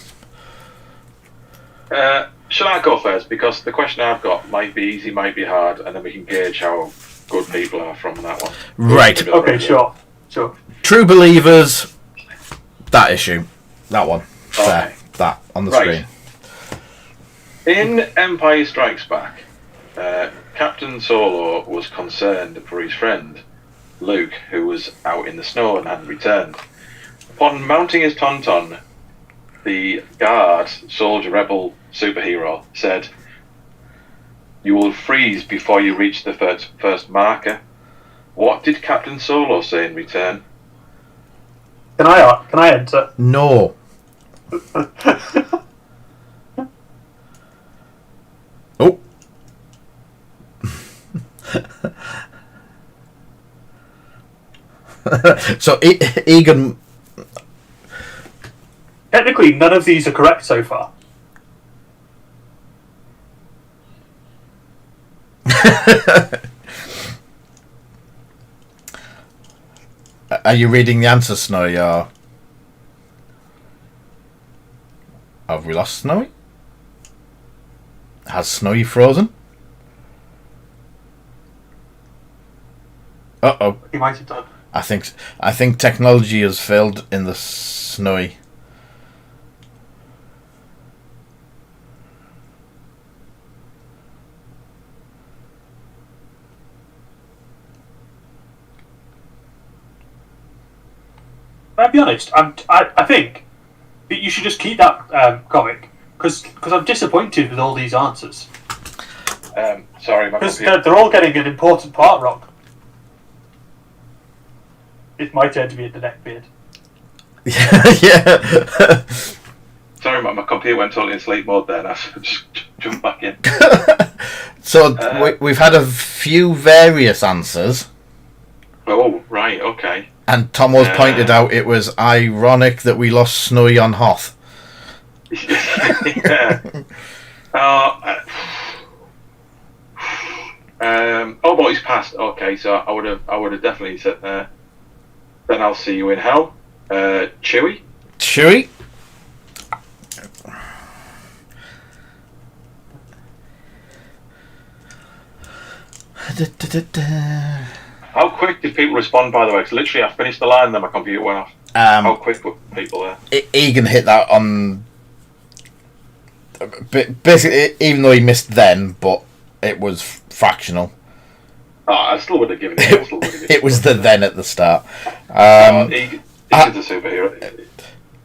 Shall I go first? Because the question I've got might be easy, might be hard, and then we can gauge how good people are from that one. Right. Okay, sure. True Believers, that issue. That one. Okay. There. That, on the screen. In Empire Strikes Back, Captain Solo was concerned for his friend, Luke, who was out in the snow and hadn't returned. Upon mounting his Tauntaun, the guard, soldier, rebel, superhero, said, "You will freeze before you reach the first marker." What did Captain Solo say in return? Can I enter? No. Oh. So Egan. Technically, none of these are correct so far. Are you reading the answer, Snowy, or have we lost Snowy? Has Snowy frozen? Uh-oh. He might have done. I think technology has failed in the Snowy. be honest. I think that you should just keep that comic because I'm disappointed with all these answers. Sorry, my Because computer. they're all getting an important part wrong. It's my turn to be in the neckbeard. Yeah. Sorry, my computer went totally in sleep mode there, and I just jumped back in. So we've had a few various answers, Oh, right, okay. and Tom was pointed out it was ironic that we lost Snowy on Hoth. Yeah. Oh, but he's passed. Okay, so I would have definitely said there. Then I'll see you in hell. Chewie. Chewie? How quick did people respond? By the way, because literally I finished the line, and then my computer went off. How quick were people there? Egan hit that on. Basically, even though he missed then, but it was fractional. Oh, I still would have given it. I still would have given It was the then at the start. Egan's a superhero.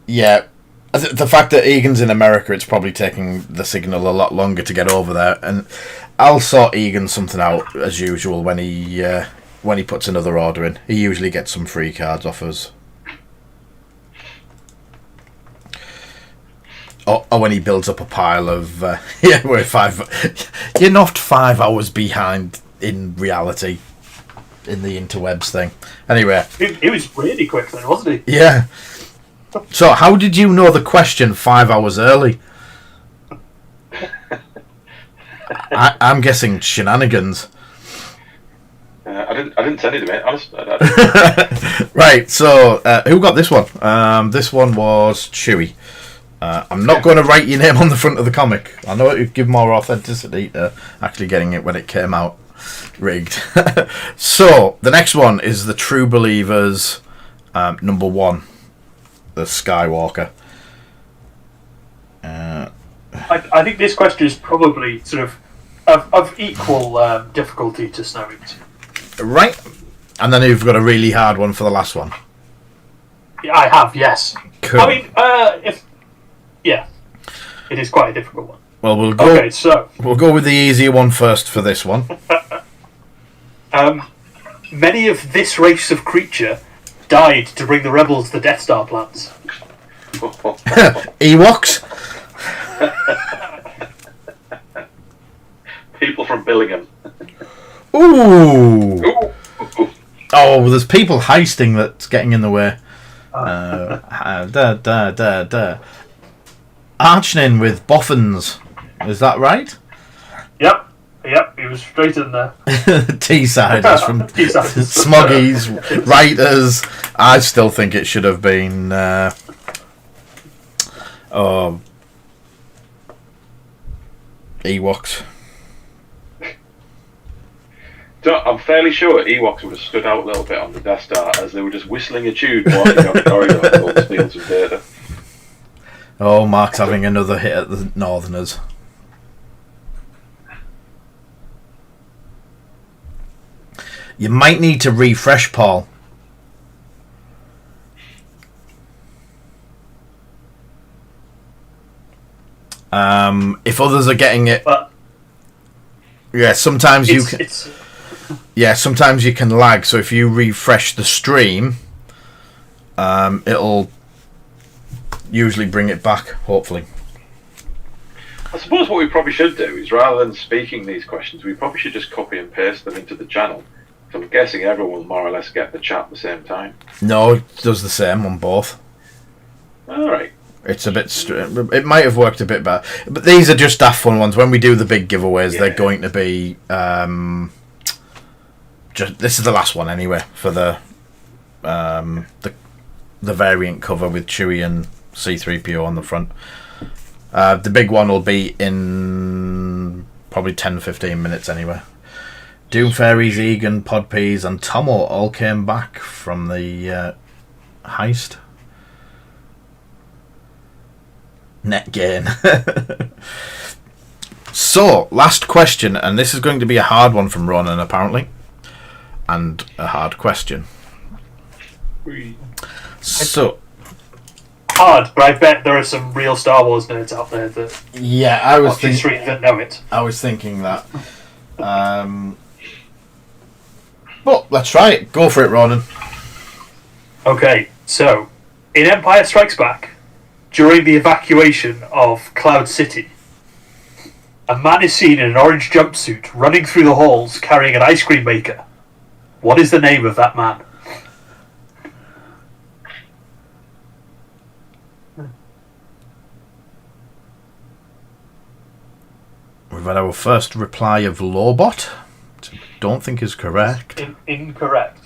Yeah. The fact that Egan's in America, it's probably taking the signal a lot longer to get over there. And I'll sort Egan something out, as usual, when he puts another order in. He usually gets some free cards off us. Or when he builds up a pile of... yeah, we're you're not 5 hours behind in reality, in the interwebs thing. Anyway. He was really quick then, wasn't he? Yeah. So, how did you know the question 5 hours early? I'm guessing shenanigans. I didn't send it to mate. Honestly, I didn't. Right. So, who got this one? This one was Chewie. I'm not going to write your name on the front of the comic. I know it would give more authenticity to actually getting it when it came out rigged. So, the next one is the True Believers number 1, the Skywalker. I think this question is probably sort of equal difficulty to Snowing's. Right. And then you've got a really hard one for the last one. Yeah, I have, yes. Cool. I mean, yeah, it is quite a difficult one. Well, we'll go. Okay, so We'll go with the easier one first for this one. many of this race of creature died to bring the rebels the Death Star plans. Ewoks. People from Billingham. Ooh. Ooh. Oh, there's people heisting that's getting in the way. Archnin with boffins. Is that right? Yep, he was straight in there. T-siders from T-siders. Smoggies, writers. I still think it should have been... Ewoks. So I'm fairly sure Ewoks would have stood out a little bit on the Death Star as they were just whistling a tune walking down the corridor with all the fields of data. Oh, Mark's having another hit at the Northerners. You might need to refresh, Paul. If others are getting it, yeah. Sometimes you can. Yeah, sometimes you can lag. So if you refresh the stream, it'll usually bring it back. Hopefully. I suppose what we probably should do is, rather than speaking these questions, we probably should just copy and paste them into the channel. So I'm guessing everyone will more or less get the chat at the same time. No, it does the same on both. All right. It's a bit... it might have worked a bit better. But these are just daft fun ones. When we do the big giveaways, they're going to be... this is the last one, anyway, for the variant cover with Chewie and C-3PO on the front. The big one will be in probably 10-15 minutes, anyway. Doom Fairies, Egan, Podpeas, and Tomo all came back from the heist. Net gain. So, last question, and this is going to be a hard one from Ronan, apparently. And a hard question. So, hard, but I bet there are some real Star Wars nerds out there that Yeah, I was watch history that know it. I was thinking that. But let's try it. Go for it, Ronan. Okay, so in Empire Strikes Back, during the evacuation of Cloud City, a man is seen in an orange jumpsuit running through the halls carrying an ice cream maker. What is the name of that man? We've had our first reply of Lobot, which I don't think is correct. Incorrect.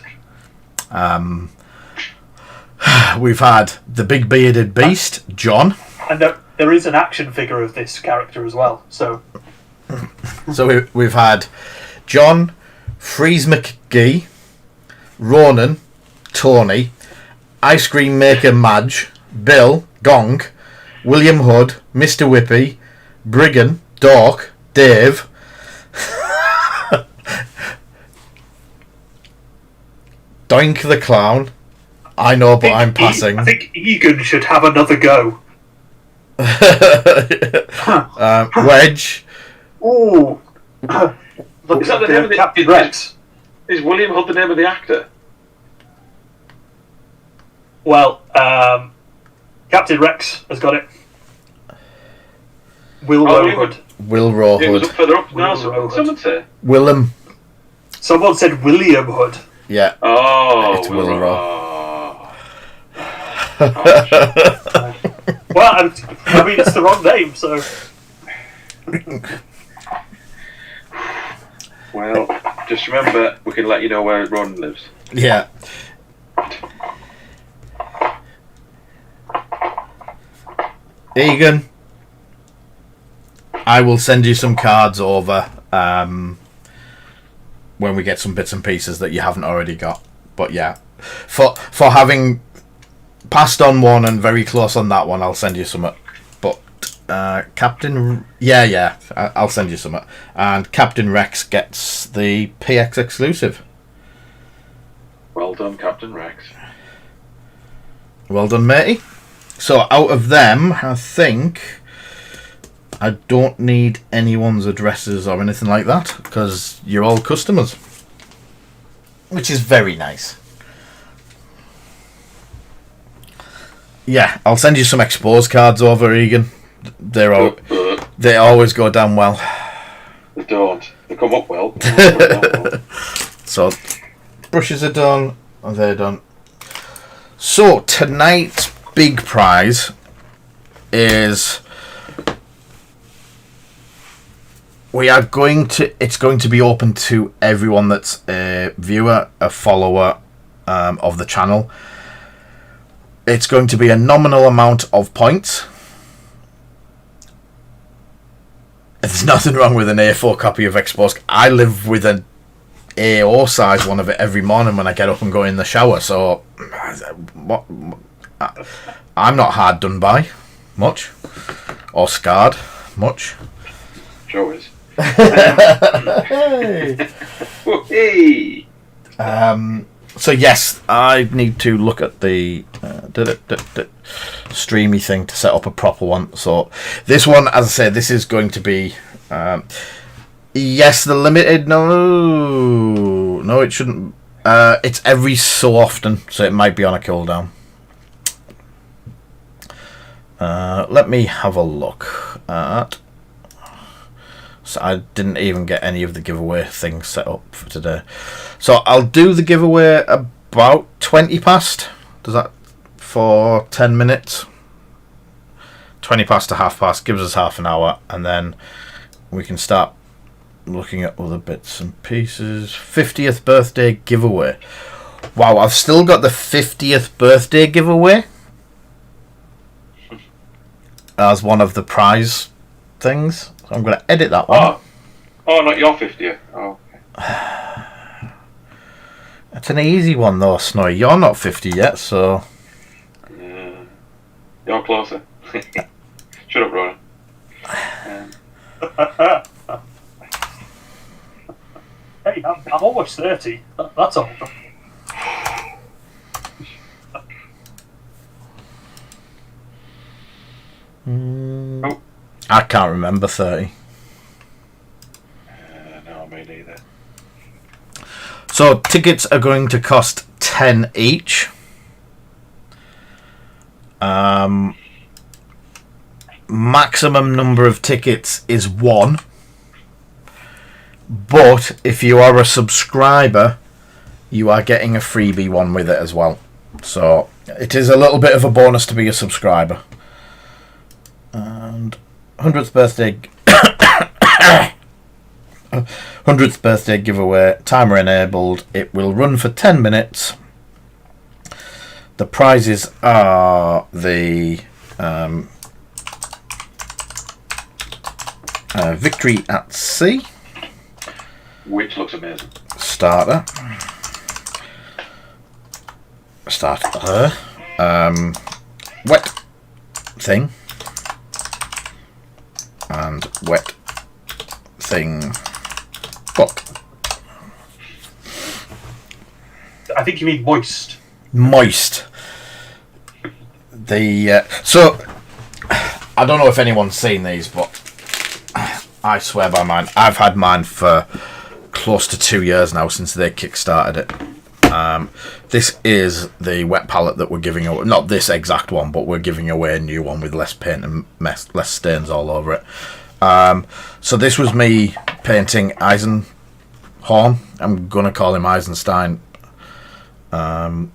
We've had the big bearded beast, John. And there is an action figure of this character as well. So We've had John, Freeze McGee, Ronan, Tony, Ice Cream Maker Madge, Bill, Gong, William Hood, Mr. Whippy, Briggan, Dork, Dave, Doink the Clown. I know, but I'm passing. I think Egan should have another go. Wedge. Ooh. Look, Is that the name of the Captain Rex? Is William Hood the name of the actor? Well, Captain Rex has got it. Willow Hood. Will It was Rawhood. up further up now. Will Someone say. Willem. Someone said William Hood. Yeah. Oh, It's Will Well, I mean, it's the wrong name, so. Well, just remember, we can let you know where Ron lives. Yeah. Egan, I will send you some cards over when we get some bits and pieces that you haven't already got. But yeah, for having passed on one and very close on that one, I'll send you some. But Captain, I'll send you some. And Captain Rex gets the PX exclusive. Well done, Captain Rex. Well done, matey. So out of them, I think I don't need anyone's addresses or anything like that because you're all customers, which is very nice. Yeah, I'll send you some exposed cards over, Egan. They always go down well. They don't. They come up well. So brushes are done, and they're done. So tonight's big prize is it's going to be open to everyone that's a viewer, a follower of the channel. It's going to be a nominal amount of points. There's nothing wrong with an A4 copy of Exposed. I live with an A4 size one of it every morning when I get up and go in the shower, so I'm not hard done by much or scarred much. Joe is. Hey. So yes, I need to look at the streamy thing to set up a proper one. So this one, as I said, this is going to be yes, the limited. No, it shouldn't. It's every so often, so it might be on a cooldown. Let me have a look at. So I didn't even get any of the giveaway things set up for today. So I'll do the giveaway about 20 past. Does that for 10 minutes? 20 past to half past gives us half an hour, and then we can start looking at other bits and pieces. 50th birthday giveaway. Wow, I've still got the 50th birthday giveaway as one of the prize things. So I'm going to edit that one. Oh, not your 50th. Oh, okay. It's an easy one though, Snowy. You're not 50 yet, so... Yeah. You're closer. Shut up, Ronan. Hey, I'm almost 30. That's all. Oh. I can't remember 30. No, me neither. So tickets are going to cost 10 each. Maximum number of tickets is 1. But if you are a subscriber, you are getting a freebie one with it as well. So it is a little bit of a bonus to be a subscriber. And 100th birthday 100th birthday giveaway, timer enabled. It will run for 10 minutes. The prizes are the Victory at Sea, which looks amazing. Starter wet thing, and wet thing book. I think you mean moist. Moist. So I don't know if anyone's seen these, but I swear by mine. I've had mine for close to 2 years now since they kickstarted it. This is the wet palette that we're giving away. Not this exact one, but we're giving away a new one with less paint and less stains all over it. So this was me painting Eisenhorn. I'm gonna call him Eisenstein. And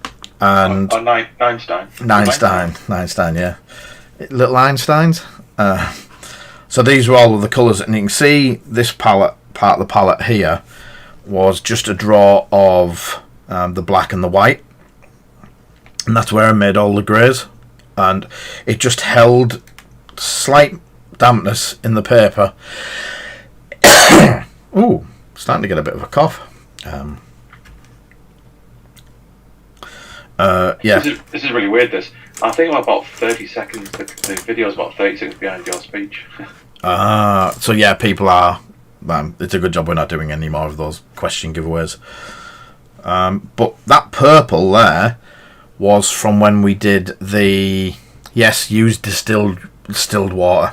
Neinstein, yeah, little Einsteins. So these were all of the colours, and you can see this palette, part of the palette here, was just a draw of the black and the white, and that's where I made all the greys, and it just held slight dampness in the paper. Ooh, starting to get a bit of a cough. Yeah. This is really weird. I think I'm about 30 seconds. The video is about 30 seconds behind your speech. So yeah, people are. It's a good job we're not doing any more of those question giveaways. But that purple there was from when we did the use distilled water.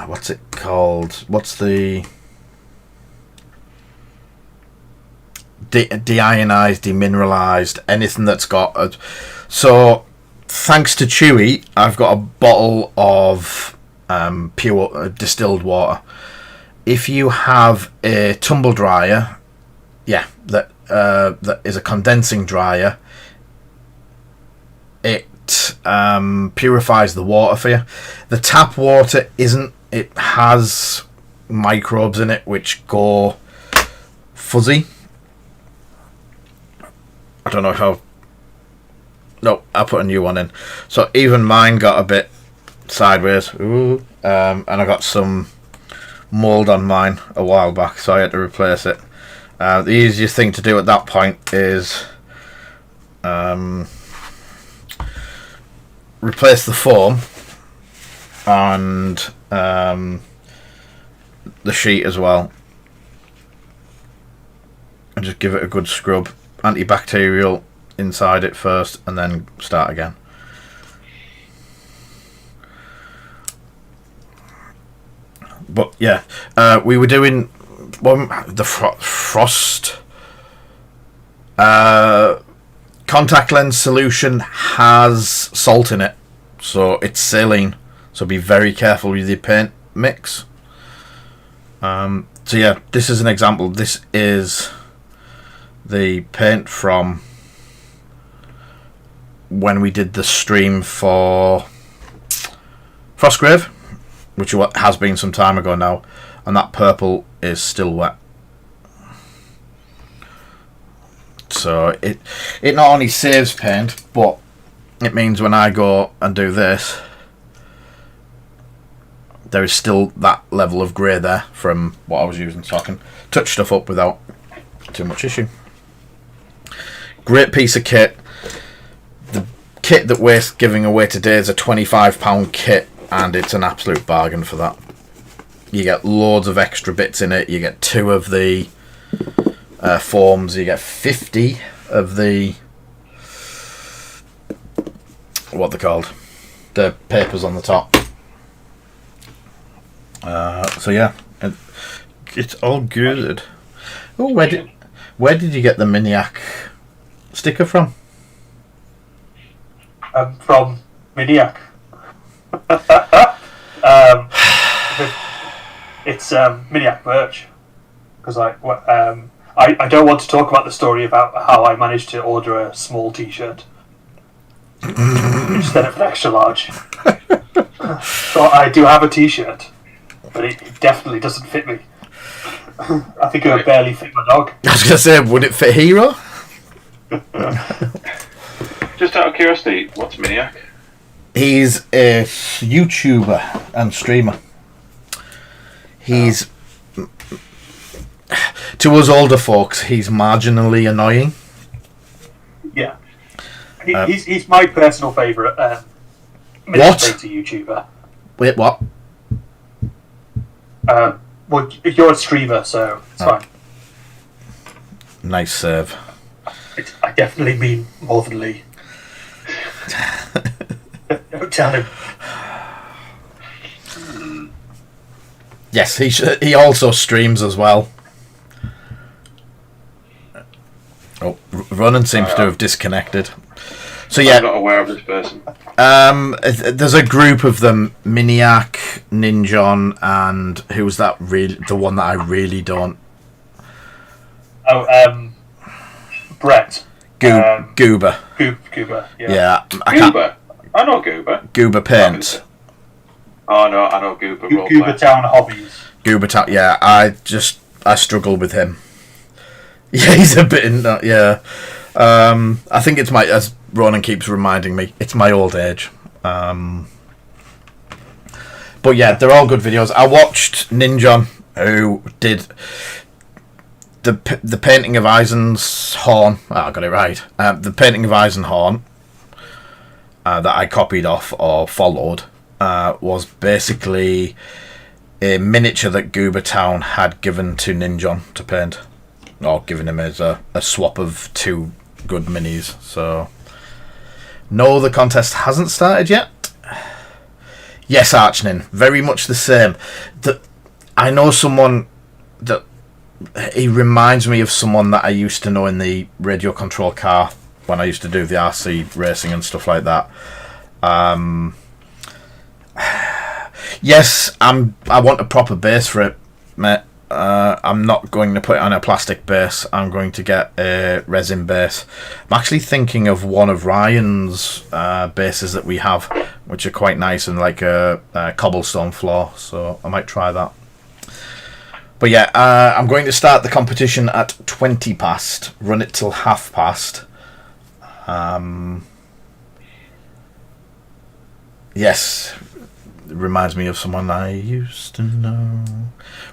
What's it called? What's the deionized, demineralized, anything that's got so thanks to Chewy, I've got a bottle of pure distilled water. If you have a tumble dryer, that is a condensing dryer, it purifies the water for you. The tap water isn't. It has microbes in it which go fuzzy. I don't know how. No, I put a new one in. So even mine got a bit sideways. Ooh. And I got some mould on mine a while back, so I had to replace it. The easiest thing to do at that point is replace the foam and the sheet as well, and just give it a good scrub, antibacterial inside it first, and then start again. But yeah, we were doing the frost contact lens solution has salt in it, so it's saline, so be very careful with your paint mix. So yeah, this is an example. This is the paint from when we did the stream for Frostgrave, which has been some time ago now, and that purple is still wet. So it not only saves paint, but it means when I go and do this, there is still that level of grey there from what I was using, so I can touch stuff up without too much issue. Great piece of kit. The kit that we're giving away today is a £25 kit, and it's an absolute bargain for that. You get loads of extra bits in it. You get 2 of the forms. You get 50 of the what they're called, the papers on the top. So yeah, it's all good. Oh, where did you get the Miniac sticker from? From Miniac. It's Miniac merch. Because I don't want to talk about the story about how I managed to order a small T-shirt instead of an extra large. So I do have a T-shirt, but it definitely doesn't fit me. I think it would barely fit my dog. I was going to say, would it fit Hero? Just out of curiosity, what's Miniac? He's a YouTuber and streamer. He's... To us older folks, he's marginally annoying. Yeah. He's my personal favourite What? YouTuber. Wait, what? Well, you're a streamer, so it's fine. Nice serve. I definitely mean more than Lee. Don't tell him. Yes, he also streams as well. Oh, Ronan seems to have disconnected. So yeah, I'm not aware of this person. there's a group of them: Miniac, Ninjon, and who's that? Really, the one that I really don't. Oh, Brett. Goober. Goober. Yeah. Yeah, Goober. I know Goober. Goober Paint. Oh no, I know Goober. Goober Town Hobbies. Goober Town. Yeah, I struggle with him. Yeah, he's a bit in that. Yeah, I think it's as Ronan keeps reminding me, it's my old age. But yeah, they're all good videos. I watched Ninjon, who did the painting of Eisenhorn. Oh, I got it right. The painting of Eisenhorn that I copied off or followed was basically a miniature that Goober Town had given to Ninjon to paint, or given him as a swap of two good minis. So no, the contest hasn't started yet. Yes, Archnin, very much the same. I know someone that he reminds me of someone that I used to know in the radio control car when I used to do the RC racing and stuff like that. Yes, I want a proper base for it, mate. I'm not going to put it on a plastic base. I'm going to get a resin base. I'm actually thinking of one of Ryan's bases that we have, which are quite nice and like a cobblestone floor. So I might try that. But yeah, I'm going to start the competition at 20 past, run it till half past. Yes, it reminds me of someone I used to know.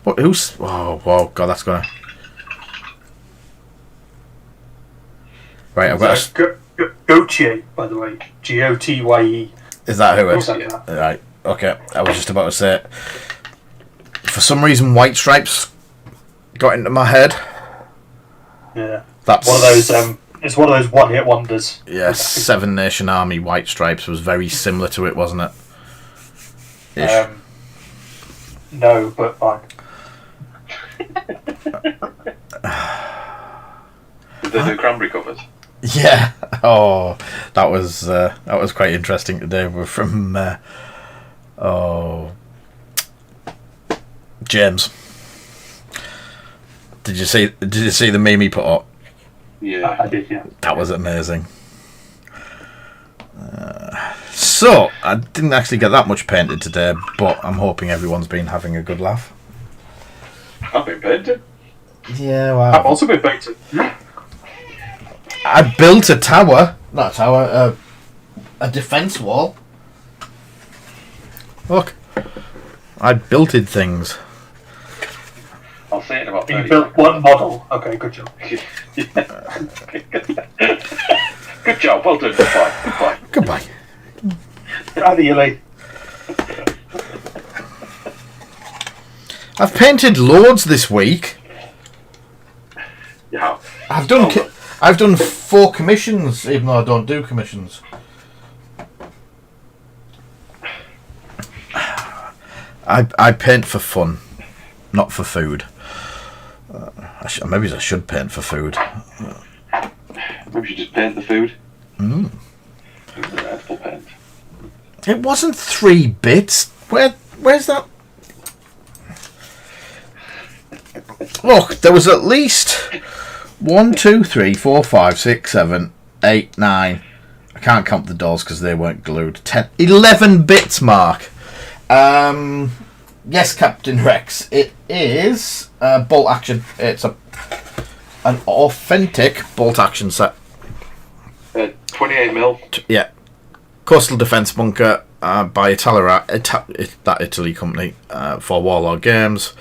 What? Who's? Oh, God, that's gonna. Right, I've got. Gautier, by the way, Gotye. Is that who it is? Yeah. Right. Okay, I was just about to say it. For some reason, White Stripes got into my head. Yeah. That's one of those. It's one of those one-hit wonders. Yeah, Seven Nation Army White Stripes was very similar to it, wasn't it? Ish. No, but fine. Did they do cranberry covers? Yeah. Oh, that was quite interesting today. We're from James. Did you see the meme he put up? Yeah, I did. Yeah. That was amazing. So I didn't actually get that much painted today, but I'm hoping everyone's been having a good laugh. I've been painted. Yeah, I've well, also been painted. I built a tower, not a tower, a defense wall. Look, I builted things. I'll see it in about 30 You built one model. Okay, good job. Good job. Well done. Goodbye. Goodbye. Proud of you, Lee. I've painted loads this week. Yeah. I've done 4 commissions, even though I don't do commissions. I paint for fun, not for food. Maybe I should paint for food. Maybe you should just paint the food. Mm. Full paint. It wasn't 3 bits. Where's that? Look, there was at least 1, 2, 3, 4, 5, 6, 7, 8, 9. I can't count the doors because they weren't glued. 10, 11 bits, Mark. Yes, Captain Rex. It is bolt action. It's an authentic bolt action set. 28 mil. Yeah. Coastal Defence Bunker by that Italy company for Warlord Games.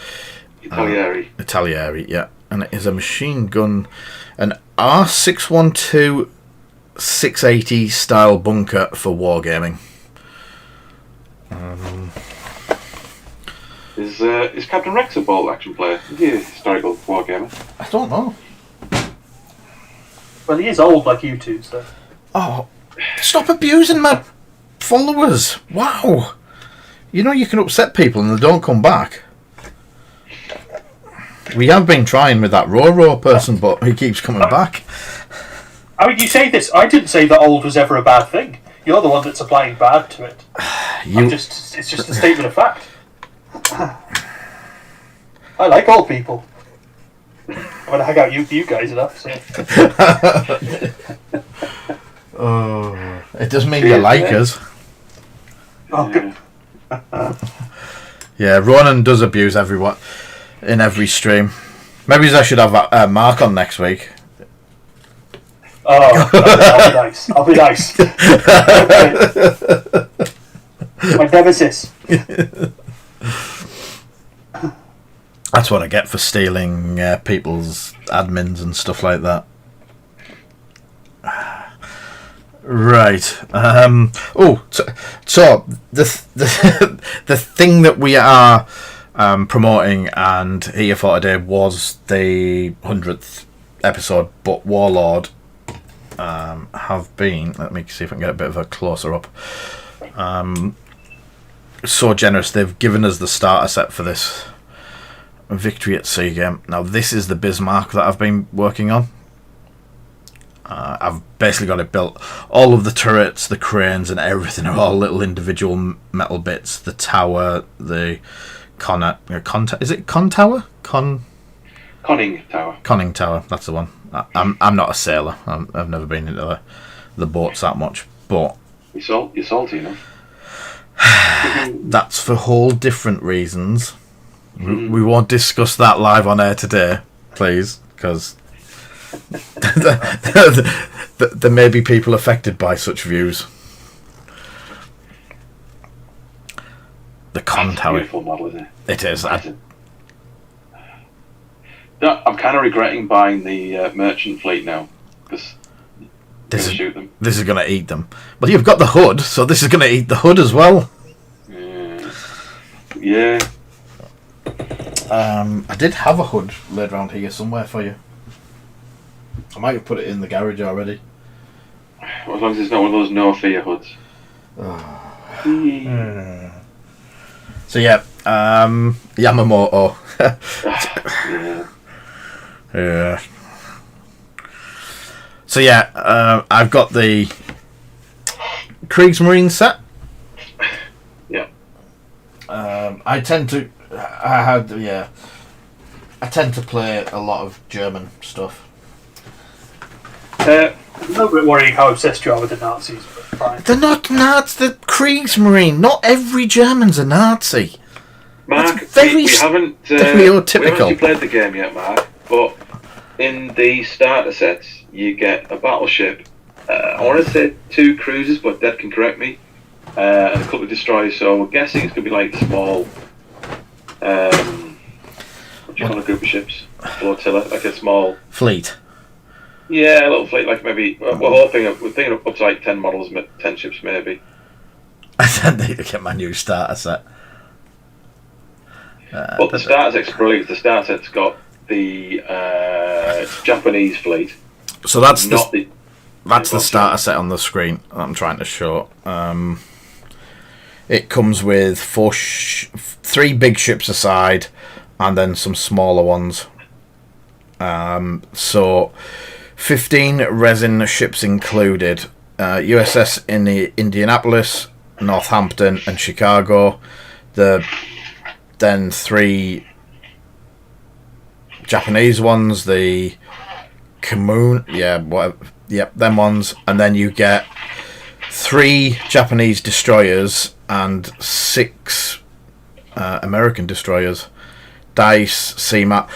Italieri, yeah. And it is a machine gun, an R612 680 style bunker for wargaming. Is Captain Rex a bolt action player? Is he a historical wargamer? I don't know. Well, he is old like you two, so. Oh, stop abusing my followers. Wow. You know you can upset people and they don't come back. We have been trying with that Roro person, but he keeps coming back. I mean, you say this. I didn't say that old was ever a bad thing. You're the one that's applying bad to it. It's just a statement of fact. I like old people. I'm going to hang out with you guys enough, so. Oh, it doesn't mean you like us. Oh, good. Yeah, Ronan does abuse everyone in every stream. Maybe I should have Mark on next week. Oh, I'll be nice. I'll be nice. Okay. My nemesis. That's what I get for stealing people's admins and stuff like that. Right. So the the thing that we are promoting and here for today was the 100th episode, but Warlord have been. Let me see if I can get a bit of a closer up. So generous, they've given us the starter set for this Victory at Sea game. Now this is the Bismarck that I've been working on. I've basically got it built. All of the turrets, the cranes and everything are all little individual metal bits. The tower, the is it Con Tower? Conning Tower. Conning Tower, that's the one. I'm not a sailor. I've never been into the boats that much, but You're salty enough. that's for whole different reasons. We won't discuss that live on air today, please, because there may be people affected by such views. The Con Tower. Beautiful model, isn't it? It is. No, I'm kind of regretting buying the merchant fleet now because shoot them. This is going to eat them. Well, you've got the hood, so this is going to eat the hood as well. Yeah. I did have a hood laid around here somewhere for you. I might have put it in the garage already. Well, as long as it's not one of those no fear hoods. So yeah, Yamamoto. Yeah. So yeah, I've got the Kriegsmarine set. Yeah. I tend to play a lot of German stuff. A little bit worrying how obsessed you are with the Nazis, but fine. They're not Nazis, they're Kriegsmarine. Not every German's a Nazi. Mark, very we haven't stereotypical. Played the game yet, Mark, but in the starter sets, you get a battleship. I want to say 2 cruisers, but Dad can correct me. And a couple of destroyers, so we're guessing it's going to be like small. What do you call a group of ships? Flotilla, like a small fleet. Yeah, a little fleet, like maybe. We're thinking up to like 10 models, 10 ships maybe. I need to get my new starter set. But the starter set's brilliant. The starter set's got the Japanese fleet. So that's the starter set on the screen that I'm trying to show. It comes with 3 big ships aside, and then some smaller ones. So 15 resin ships included. USS in the Indianapolis, Northampton, and Chicago. Then 3 Japanese ones, the Kamun, them ones, and then you get 3 Japanese destroyers and 6 American destroyers. Dice, CMAP.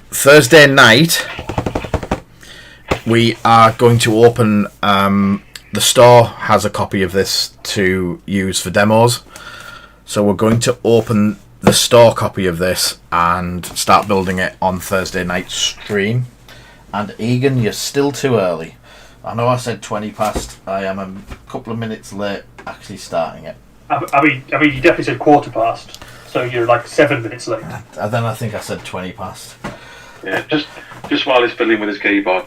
Thursday night, we are going to open. The store has a copy of this to use for demos, so we're going to open the store copy of this and start building it on Thursday night stream. And Egan, you're still too early. I know I said 20 past. I am a couple of minutes late actually starting it. I mean, you definitely said quarter past, so you're like 7 minutes late. And then I think I said 20 past. Yeah, just while he's fiddling with his keyboard.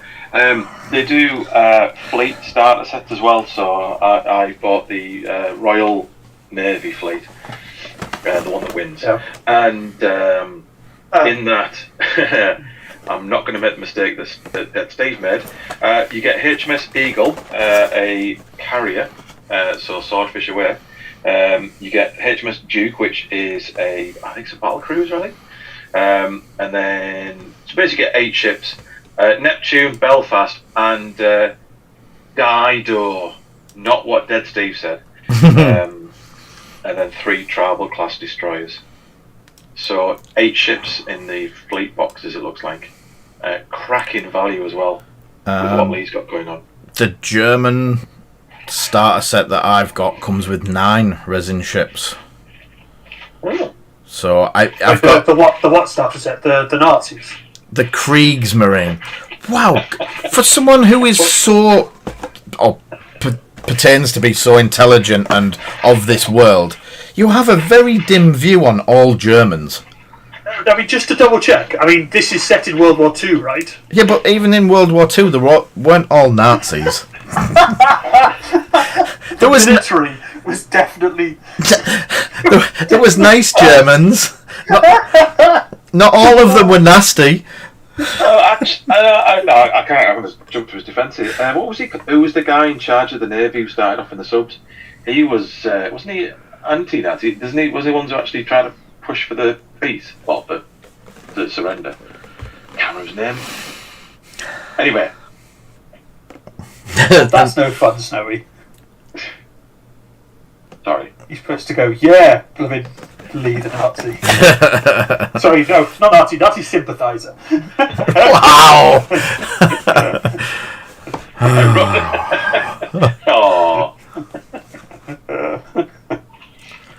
They do fleet starter sets as well, so I bought the Royal Navy fleet, the one that wins. Yeah. And in that, I'm not going to make the mistake that Steve made. You get HMS Eagle, a carrier, so swordfish away. You get HMS Duke, which is I think it's a battle cruiser, I think. And then, so basically get 8 ships. Neptune, Belfast, and Dido. Not what Dead Steve said. And then 3 Tribal class destroyers. So 8 ships in the fleet boxes, it looks like. Cracking value as well, with what Lee's got going on. The German starter set that I've got comes with 9 resin ships. Oh. So I've got the what starter set? The Nazis. the Kriegsmarine. Wow, for someone who is so pertains to be so intelligent and of this world, you have a very dim view on all Germans. I mean, just to double check. I mean, this is set in World War II, right? Yeah, but even in World War II, there weren't all Nazis. There was military was definitely. there was nice Germans. Not all of them were nasty. I can't. I'm going to jump to his defence here. What was he? Who was the guy in charge of the Navy who started off in the subs? He was, wasn't he anti-Nazi? Was he the ones who actually tried to push for the peace or the surrender? I can't remember his name. Anyway, That's no fun, Snowy. sorry. You're supposed to go, yeah, blooming Lee the Nazi. Sorry, no, not Nazi, Nazi sympathiser. Wow. Oh,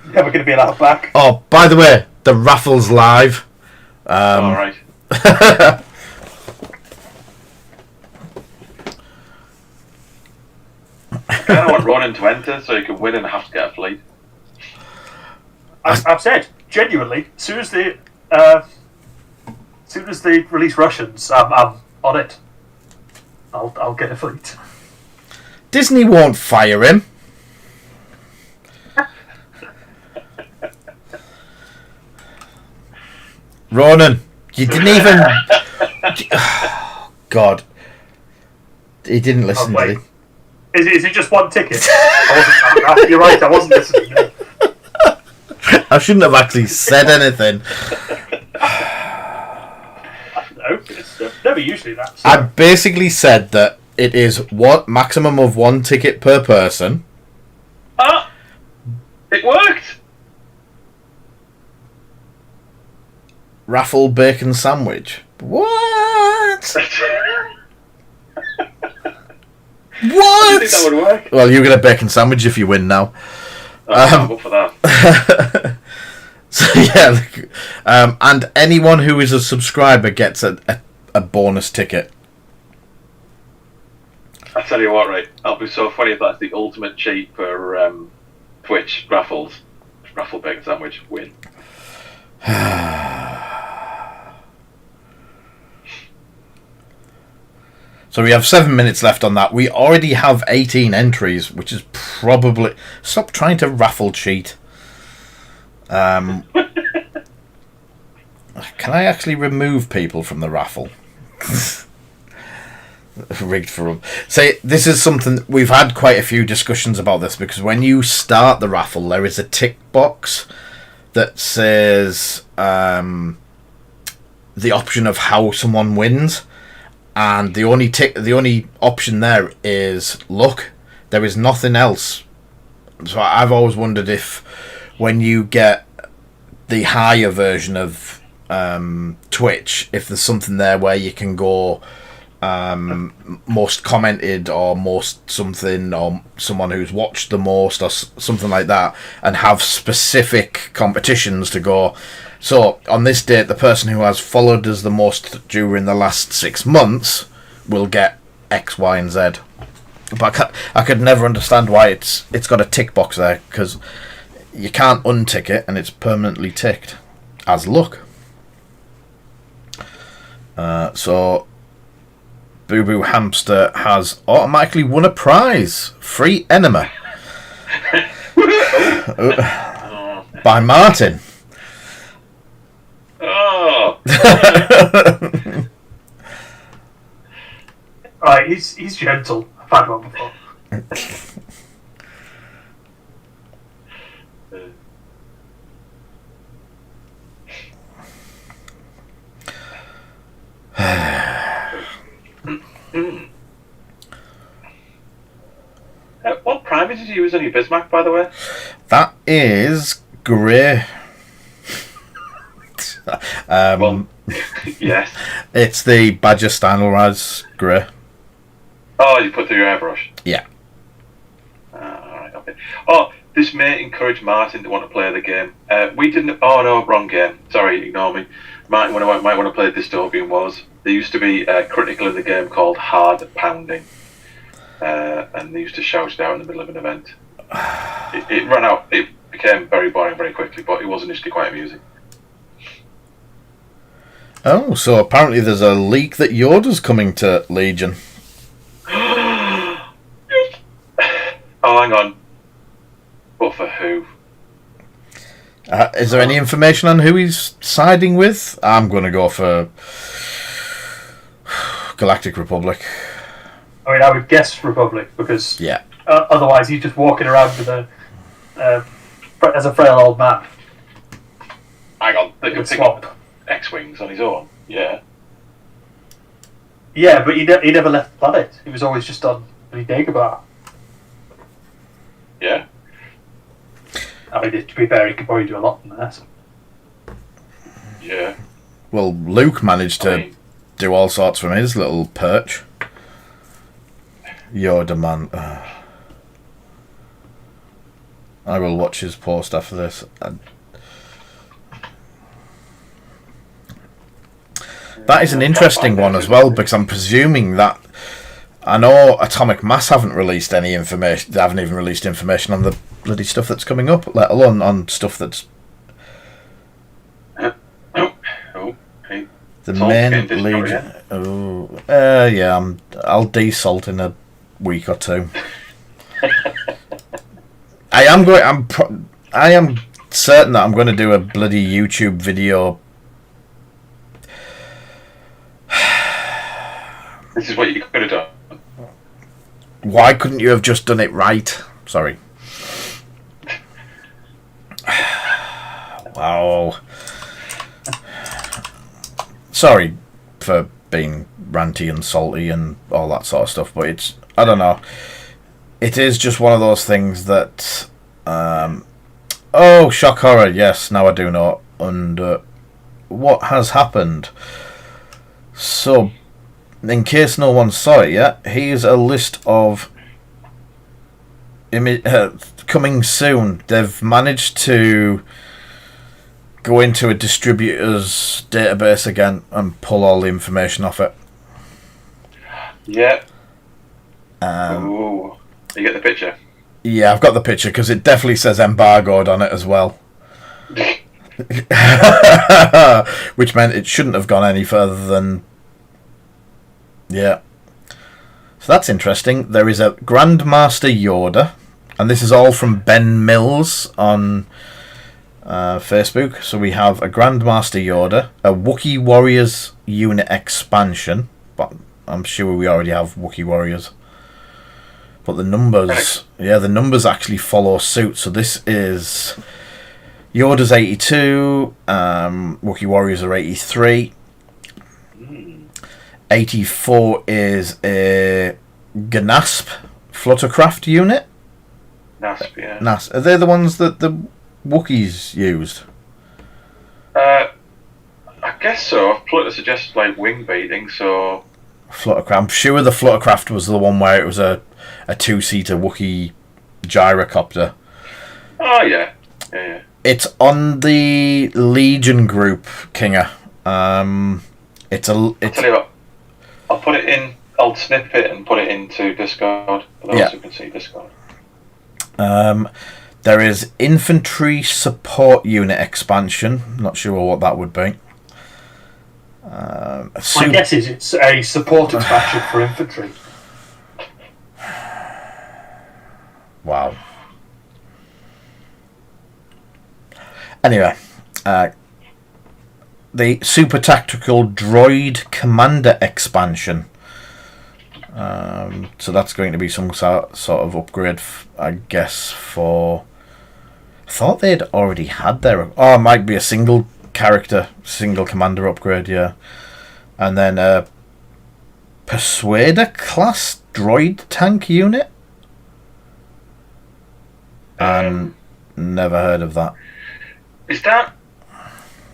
Never going to be allowed back. Oh, by the way, the raffle's live. all right. I kind of want Ronan to enter so he can win and have to get a fleet. I've said, genuinely, as soon as they release Russians, I'm on it. I'll get a fleet. Disney won't fire him. Ronan, you didn't even. God, he didn't listen. wait. Did he? Is it just one ticket? You're right, I wasn't listening. I shouldn't have actually said anything. No, it's never usually that. So. I basically said that it is what maximum of 1 ticket per person. Ah, it worked. Raffle bacon sandwich. What? I What? think that would work. Well, you get a bacon sandwich if you win now. I'm up for that. So yeah, and anyone who is a subscriber gets a bonus ticket. I tell you what, right? That'll be so funny if that's the ultimate cheat for Twitch raffles. Raffle bacon sandwich win. So we have 7 minutes left on that. We already have 18 entries, which is probably... Stop trying to raffle cheat. Can I actually remove people from the raffle? Rigged for them. Say, this is something... We've had quite a few discussions about this, because when you start the raffle, there is a tick box that says the option of how someone wins. And the only option there is luck. There is nothing else. So I've always wondered if when you get the higher version of Twitch, if there's something there where you can go most commented or most something, or someone who's watched the most or something like that, and have specific competitions to go. So, on this date, the person who has followed us the most during the last 6 months will get X, Y, and Z. But I could never understand why it's got a tick box there, because you can't untick it, and it's permanently ticked as luck. So, Boo Boo Hamster has automatically won a prize. Free enema. By Martin. Oh. Right, he's gentle. I've had one before. What primer did you use on your Bismarck, by the way? That is grey. Well, yes. It's the Badger Stanley's grey. Oh, you put through your airbrush? Yeah. Alright, okay. Oh, this may encourage Martin to want to play the game. We didn't... Oh, no, wrong game. Sorry, ignore me. Martin might want to play Dystopian Wars. There used to be a critical in the game called Hard Pounding. And they used to shout it out in the middle of an event. It ran out. It became very boring very quickly, but it was initially quite amusing. Oh, so apparently there's a leak that Yoda's coming to Legion. Oh, hang on. But for who? Is there any information on who he's siding with? I'm going to go for Galactic Republic. I mean, I would guess Republic, because Yeah. Otherwise he's just walking around with as a frail old man. Hang on. They in could a pick swamp. up X-Wings on his own. Yeah. Yeah, but he never left the planet. He was always just on Dagobah. Yeah. I mean, to be fair, he could probably do a lot from there. So. Yeah. Well, Luke managed to do all sorts from his little perch. Yoda man. I will watch his post after this. That is an interesting one as well, because I'm presuming that... I know Atomic Mass haven't released any information. They haven't even released information on the bloody stuff that's coming up, let alone on stuff that's... Hey. The Salt main getting Legion... destroyed, Oh, yeah, I'll desalt in a week or two. I am certain that I'm going to do a bloody YouTube video. This is what you could have done. Why couldn't you have just done it right? Sorry. Wow. Sorry for being ranty and salty and all that sort of stuff, but it's... I don't know. It is just one of those things that... oh, shock horror. Yes, now I do know. And what has happened? So... In case no one saw it yet, here's a list of coming soon. They've managed to go into a distributor's database again and pull all the information off it. Yeah. Ooh. You get the picture? Yeah, I've got the picture because it definitely says embargoed on it as well. Which meant it shouldn't have gone any further than... Yeah. that's interesting. There is a Grandmaster Yoda, and this is all from Ben Mills on Facebook. So we have a Grandmaster Yoda, a Wookiee Warriors unit expansion, but I'm sure we already have Wookiee Warriors. But the numbers actually follow suit. So this is Yoda's 82, Wookiee Warriors are 83. 84 is a Gnasp Fluttercraft unit. NASP, yeah. NASP. Are they the ones that the Wookiees used? I guess so. Flutter suggests like wing beating, so... Fluttercraft. I'm sure the Fluttercraft was the one where it was a two-seater Wookiee gyrocopter. Oh, yeah. Yeah. It's on the Legion group, Kinger. I'll tell you what. I'll put it in. I'll snip it and put it into Discord. For those who can see Discord. There is Infantry Support Unit expansion. Not sure what that would be. My guess is it's a support expansion for infantry. Wow. Anyway, the Super Tactical Droid Commander expansion. So that's going to be some sort of upgrade, I guess, for... I thought they'd already had their... Oh, it might be a single character, single commander upgrade, yeah. And then a Persuader class droid tank unit? Never heard of that. Is that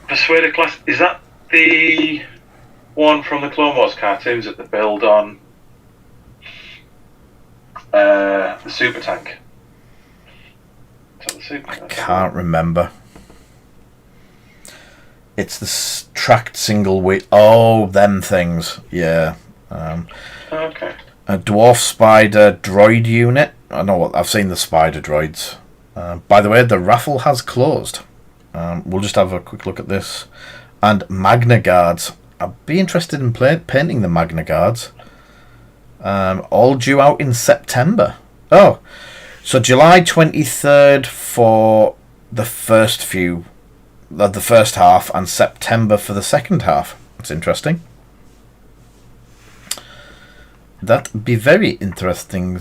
Persuader class? Is that the one from the Clone Wars cartoons that they build on the super tank? Is that the super tank? I can't remember. It's the tracked single wheel. Oh, them things. Yeah. Okay. A Dwarf Spider droid unit. I know what I've seen the spider droids. By the way, the raffle has closed. We'll just have a quick look at this. And Magna Guards. I'd be interested in painting the Magna Guards. All due out in September. Oh, so July 23rd for the first few, the first half, and September for the second half. That's interesting. That'd be very interesting.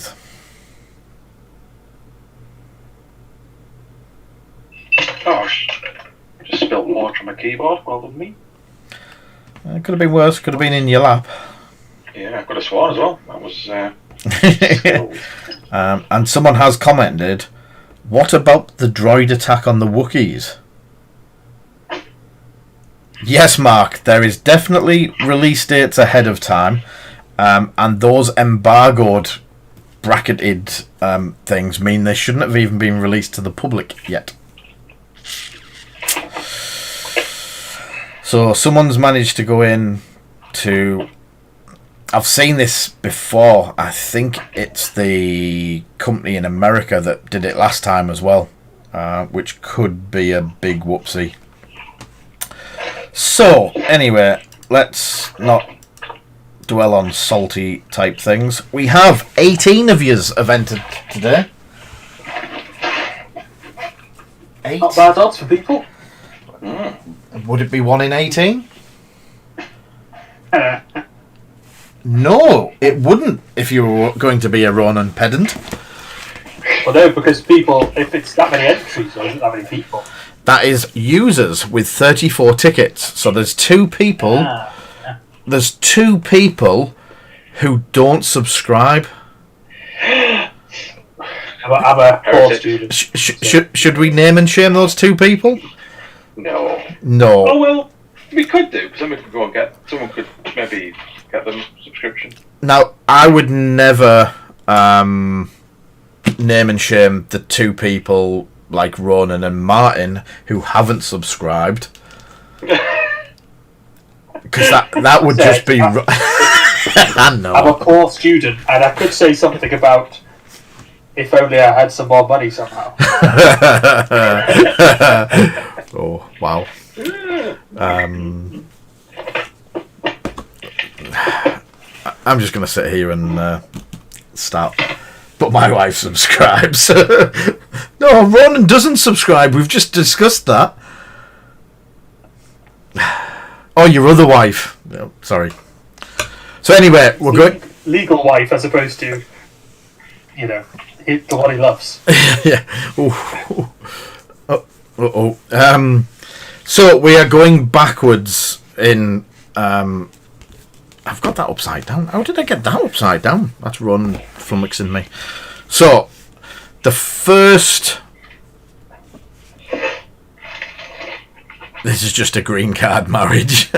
Oh, I just spilled water on my keyboard. Well done, me. It could have been worse. Could have been in your lap. Yeah, I could have sworn as well. That was... And someone has commented, what about the droid attack on the Wookiees? Yes, Mark, there is definitely release dates ahead of time, and those embargoed, bracketed things mean they shouldn't have even been released to the public yet. So someone's managed to go in to... I've seen this before. I think it's the company in America that did it last time as well, which could be a big whoopsie. So, anyway, let's not dwell on salty type things. We have 18 of yous have entered today. Not bad odds for people. Would it be 1 in 18? No, it wouldn't if you were going to be a Ronan pedant. Well, no, because people, if it's that many entries, there isn't that many people. That is users with 34 tickets. So there's two people. Yeah. There's two people who don't subscribe. I'm a poor student. Should we name and shame those two people? No. No. Oh, well, we could do. Someone could go and get... Someone could maybe get them subscription. Now, I would never name and shame the two people like Ronan and Martin who haven't subscribed. Because that would just be... I know. I'm a poor student, and I could say something about if only I had some more money somehow. Oh, wow. I'm just going to sit here and start. But my wife subscribes. No, Ronan doesn't subscribe. We've just discussed that. Oh, your other wife. Oh, sorry. So anyway, we're going... Legal wife as opposed to, the one he loves. Yeah. So we are going backwards in... I've got that upside down. How did I get that upside down? That's Ron flummoxing me. So, the first... This is just a green card marriage.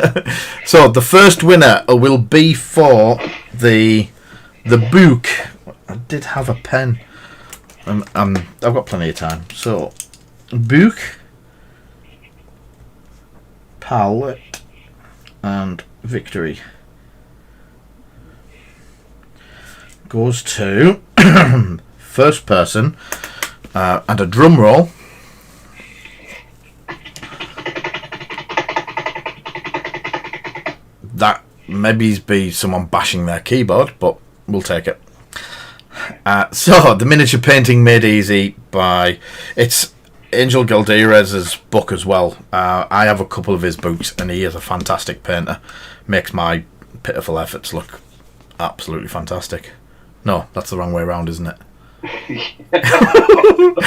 So, the first winner will be for the book. I did have a pen. I've got plenty of time. So, book, palette, and victory goes to first person, and a drum roll. That maybe be someone bashing their keyboard, but we'll take it. So the miniature painting made easy by it's Angel Galderez's book as well. I have a couple of his books, and he is a fantastic painter. Makes my pitiful efforts look absolutely fantastic. No, that's the wrong way around, isn't it?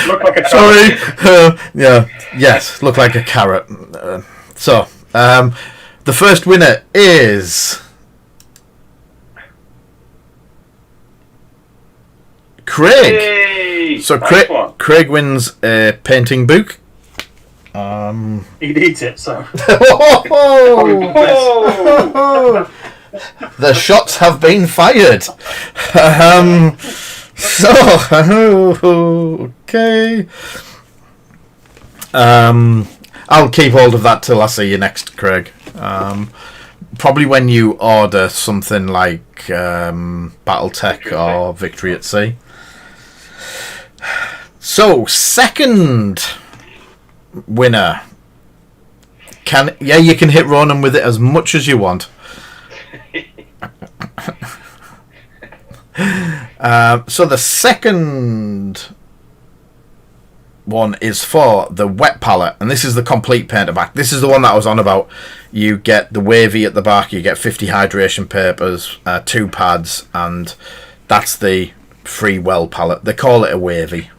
Look like a Sorry. Yeah. Yes, look like a carrot. So, the first winner is Craig. Yay! So Nice one. Craig wins a painting book. He needs it, so. Oh! The shots have been fired. So okay. I'll keep hold of that till I see you next, Craig. Probably when you order something like BattleTech or Victory at Sea. So, second winner. You can hit Ronan with it as much as you want. So the second one is for the wet palette, and this is the complete painter back. This is the one that I was on about. You get the wavy at the back, you get 50 hydration papers, 2 pads, and that's the free well palette. They call it a wavy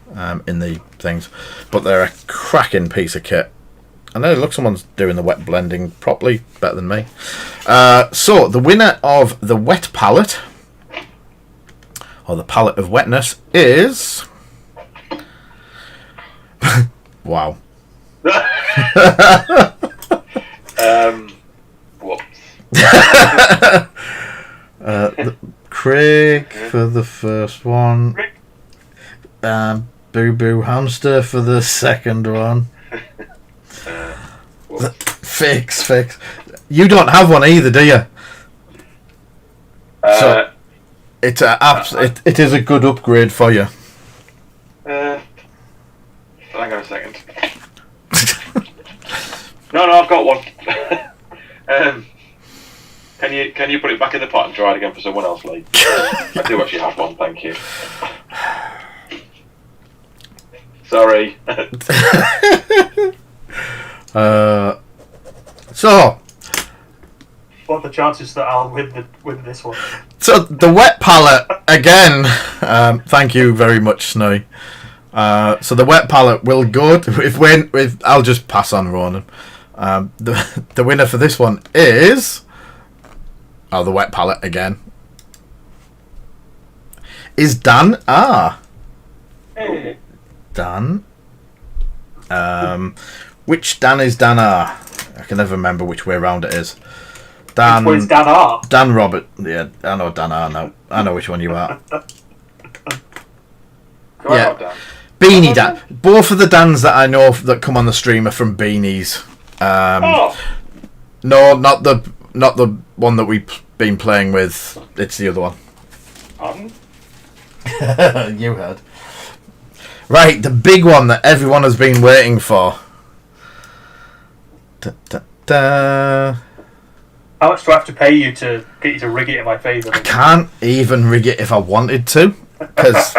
in the things, but they're a cracking piece of kit. And then look, someone's doing the wet blending properly, better than me. So the winner of the wet palette, or the palette of wetness, is wow. Whoops. Craig for the first one. Boo Boo Hamster for the second one. Fix. You don't have one either, do you? So it's it is a good upgrade for you. Hang on a second. No, I've got one. Can you put it back in the pot and try it again for someone else, Lee? I do actually have one, thank you. Sorry. So What are the chances that I'll win this one? So the wet palette again. Thank you very much, Snowy. So the wet palette will go to, I'll just pass on Ronan. The winner for this one is the wet palette again is Dan R. Hey. Dan. Which Dan is Dan R? I can never remember which way around it is. Dan. Which one's Dan R? Dan Robert. Yeah, I know Dan R now. I know which one you are. Go on, Dan. Beanie Dan. Both of the Dans that I know that come on the stream are from Beanies. No, not the one that we've been playing with. It's the other one. You heard. Right, the big one that everyone has been waiting for. Da, da, da. How much do I have to pay you to get you to rig it in my favour? I can't even rig it if I wanted to. Because,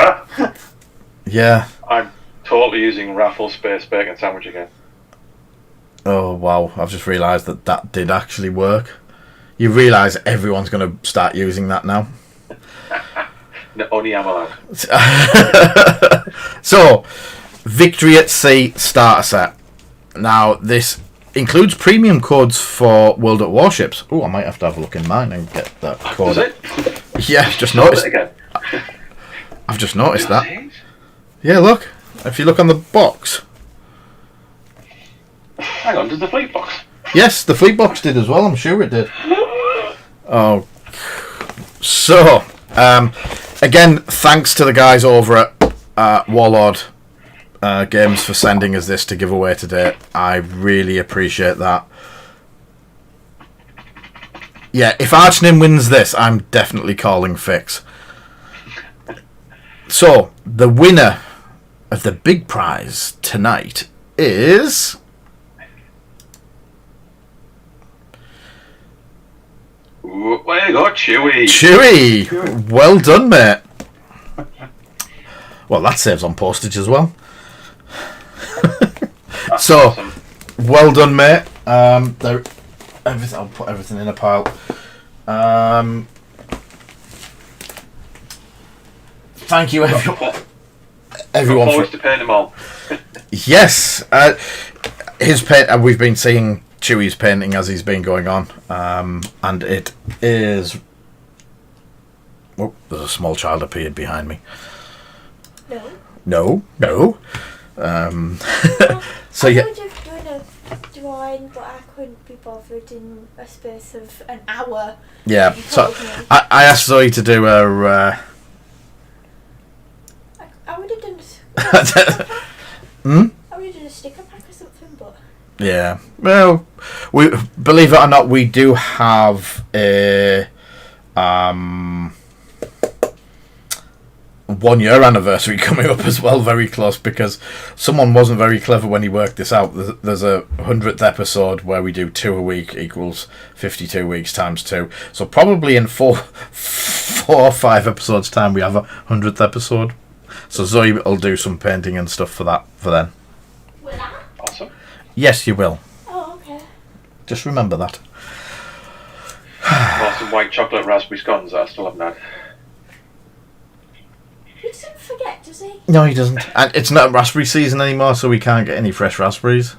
yeah. I'm totally using raffle space bacon sandwich again. Oh, wow. I've just realised that did actually work. You realise everyone's going to start using that now. No, only I'm allowed. So, Victory at Sea starter set. Now, this includes premium codes for World at Warships. Oh, I might have to have a look in mine and get that code. Does it? Yeah, just Does noticed. it again? I've just noticed Does that. it? Yeah, look. If you look on the box. Hang on, does the fleet box? Yes, the fleet box did as well. I'm sure it did. Oh. So, again, thanks to the guys over at Warlord Games for sending us this to give away today. I really appreciate that. Yeah, if Archnin wins this, I'm definitely calling Fix. So, the winner of the big prize tonight is... Ooh, there you go, Chewie. Chewie! Well done, mate. Well, that saves on postage as well. So, Awesome. well done, mate. I'll put everything in a pile. Thank you, everyone. Always to pay them all. Yes, his paint. We've been seeing Chewie's painting as he's been going on, and it is. Oh, there's a small child appeared behind me. No. So yeah. I would have done a drawing, but I couldn't be bothered in a space of an hour. Yeah. You So told me. I asked Zoe to do a. I would have done. Hmm? I would have done a sticker pack or something, but Yeah. Well, we believe it or not, we do have a 1 year anniversary coming up as well, very close, because someone wasn't very clever when he worked this out. There's a 100th episode where we do 2 a week equals 52 weeks times 2. So probably in 4 or 5 episodes time we have a 100th episode. So Zoe will do some painting and stuff for that for then. will I? Awesome. Yes, you will. Oh, okay. Just remember that. Or some white chocolate raspberry scones that I still haven't had. He doesn't forget, does he? No, he doesn't. And it's not raspberry season anymore, so we can't get any fresh raspberries.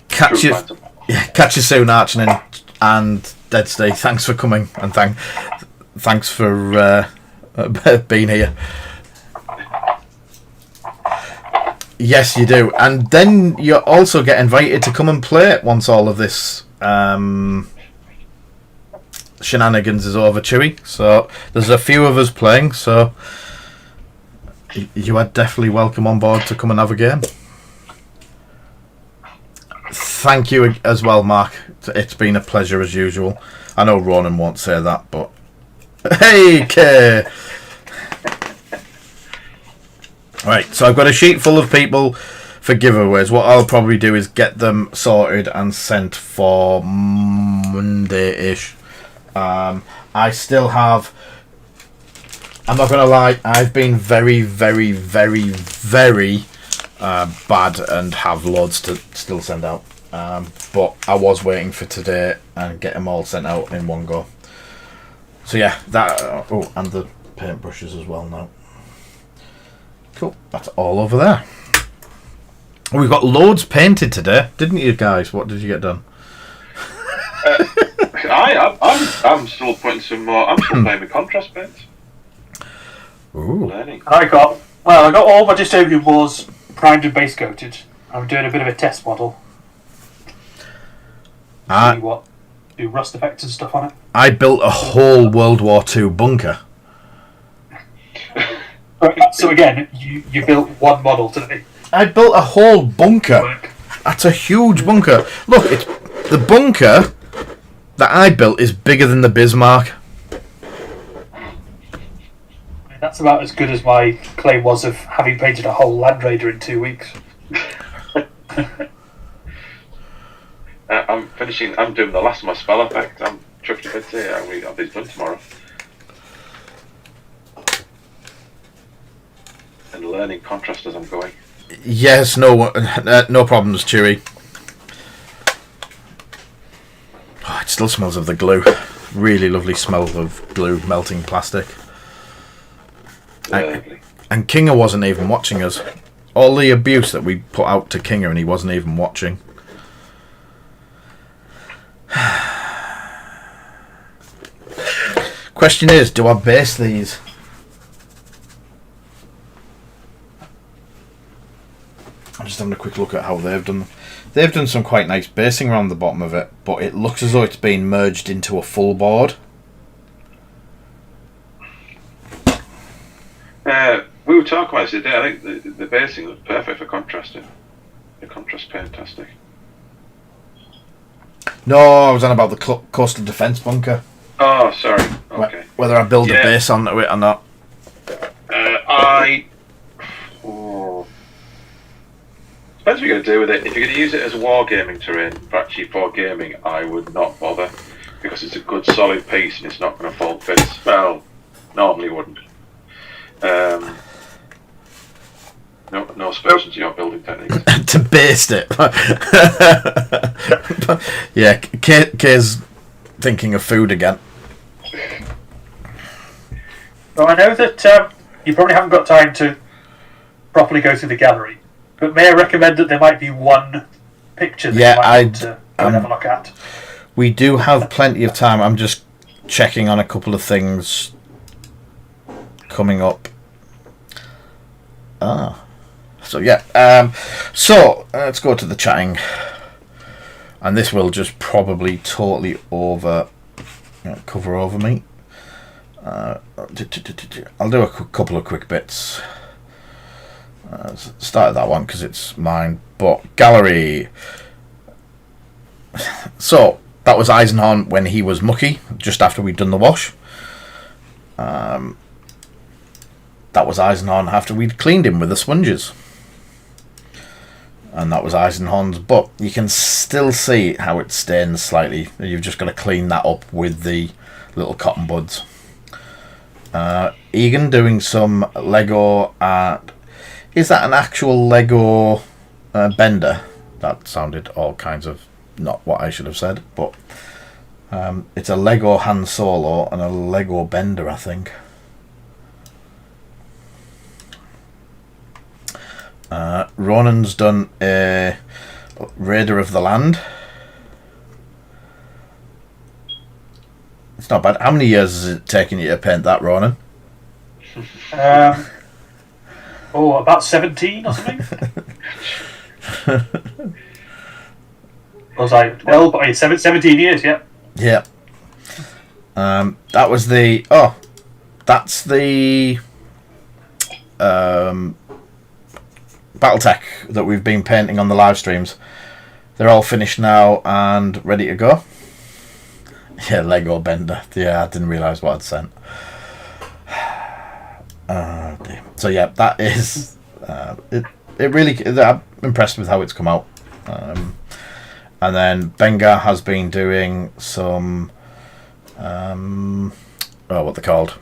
Catch True you, phantom. catch you soon, Archnin and Deadstay. Thanks for coming and thanks for being here. Yes, you do, and then you also get invited to come and play it once all of this shenanigans is over, Chewie. So there's a few of us playing, so you are definitely welcome on board to come and have a game. Thank you as well, Mark. It's been a pleasure as usual. I know Ronan won't say that, but hey, Kay. Right, so I've got a sheet full of people for giveaways. What I'll probably do is get them sorted and sent for Monday-ish. I still have... I'm not going to lie, I've been very, very, very, very bad and have loads to still send out. But I was waiting for today and get them all sent out in one go. So yeah, that... oh, and the paintbrushes as well now. Cool, that's all over there. We've got loads painted today, didn't you guys? What did you get done? I'm still putting some more. I'm still playing with contrast paints. Ooh. Learning. I got all my dystopian wars primed and base coated. I'm doing a bit of a test model. See what do rust effects and stuff on it. I built a whole World War II bunker. So again, you built one model today. I built a whole bunker. That's a huge bunker. Look, it's the bunker that I built is bigger than the Bismarck. I mean, that's about as good as my claim was of having painted a whole Land Raider in 2 weeks. I'm doing the last of my spell effect. I'm chuffed a bit here. I'll be done tomorrow. and learning contrast as I'm going. Yes, no problems, Chewy. Oh, it still smells of the glue. Really lovely smell of glue melting plastic. Lovely. And Kinger wasn't even watching us. All the abuse that we put out to Kinger and he wasn't even watching. Question is, do I base these? I'm just having a quick look at how they've done. They've done some quite nice basing around the bottom of it, but it looks as though it's been merged into a full board. We were talking about this today. I think the basing was perfect for contrasting. The contrast fantastic. No, I was on about the coastal defence bunker. Oh, sorry. Okay. Whether I build a base onto it or not. Depends what you're going to do with it. If you're going to use it as wargaming terrain, for actually for gaming, I would not bother. Because it's a good solid piece and it's not going to fall to bits. Well, normally wouldn't. No spares into your building techniques. To baste it. Yeah, Kay's thinking of food again. Well, I know that you probably haven't got time to properly go through the gallery, but may I recommend that there might be one picture that you might want to go and have a look at? We do have plenty of time. I'm just checking on a couple of things coming up. So yeah. So let's go to the chatting, and this will just probably totally cover over me. I'll do a couple of quick bits. Start that one because it's mine. But gallery. So that was Eisenhorn when he was mucky, just after we'd done the wash. That was Eisenhorn after we'd cleaned him with the sponges. And that was Eisenhorn's butt. You can still see how it stains slightly. You've just got to clean that up with the little cotton buds. Egan doing some Lego art. Is that an actual Lego bender? That sounded all kinds of not what I should have said, but it's a Lego Han Solo and a Lego bender, I think. Ronan's done a Raider of the Land. It's not bad. How many years has it taken you to paint that, Ronan? About 17 or something. Was I? Well, 17 years, yeah. Yeah. That was the... Oh, that's the... Battletech that we've been painting on the live streams. They're all finished now and ready to go. Yeah, Lego bender. Yeah, I didn't realise what I'd sent. So yeah, that is it really, I'm impressed with how it's come out. And then Benga has been doing some what they're called,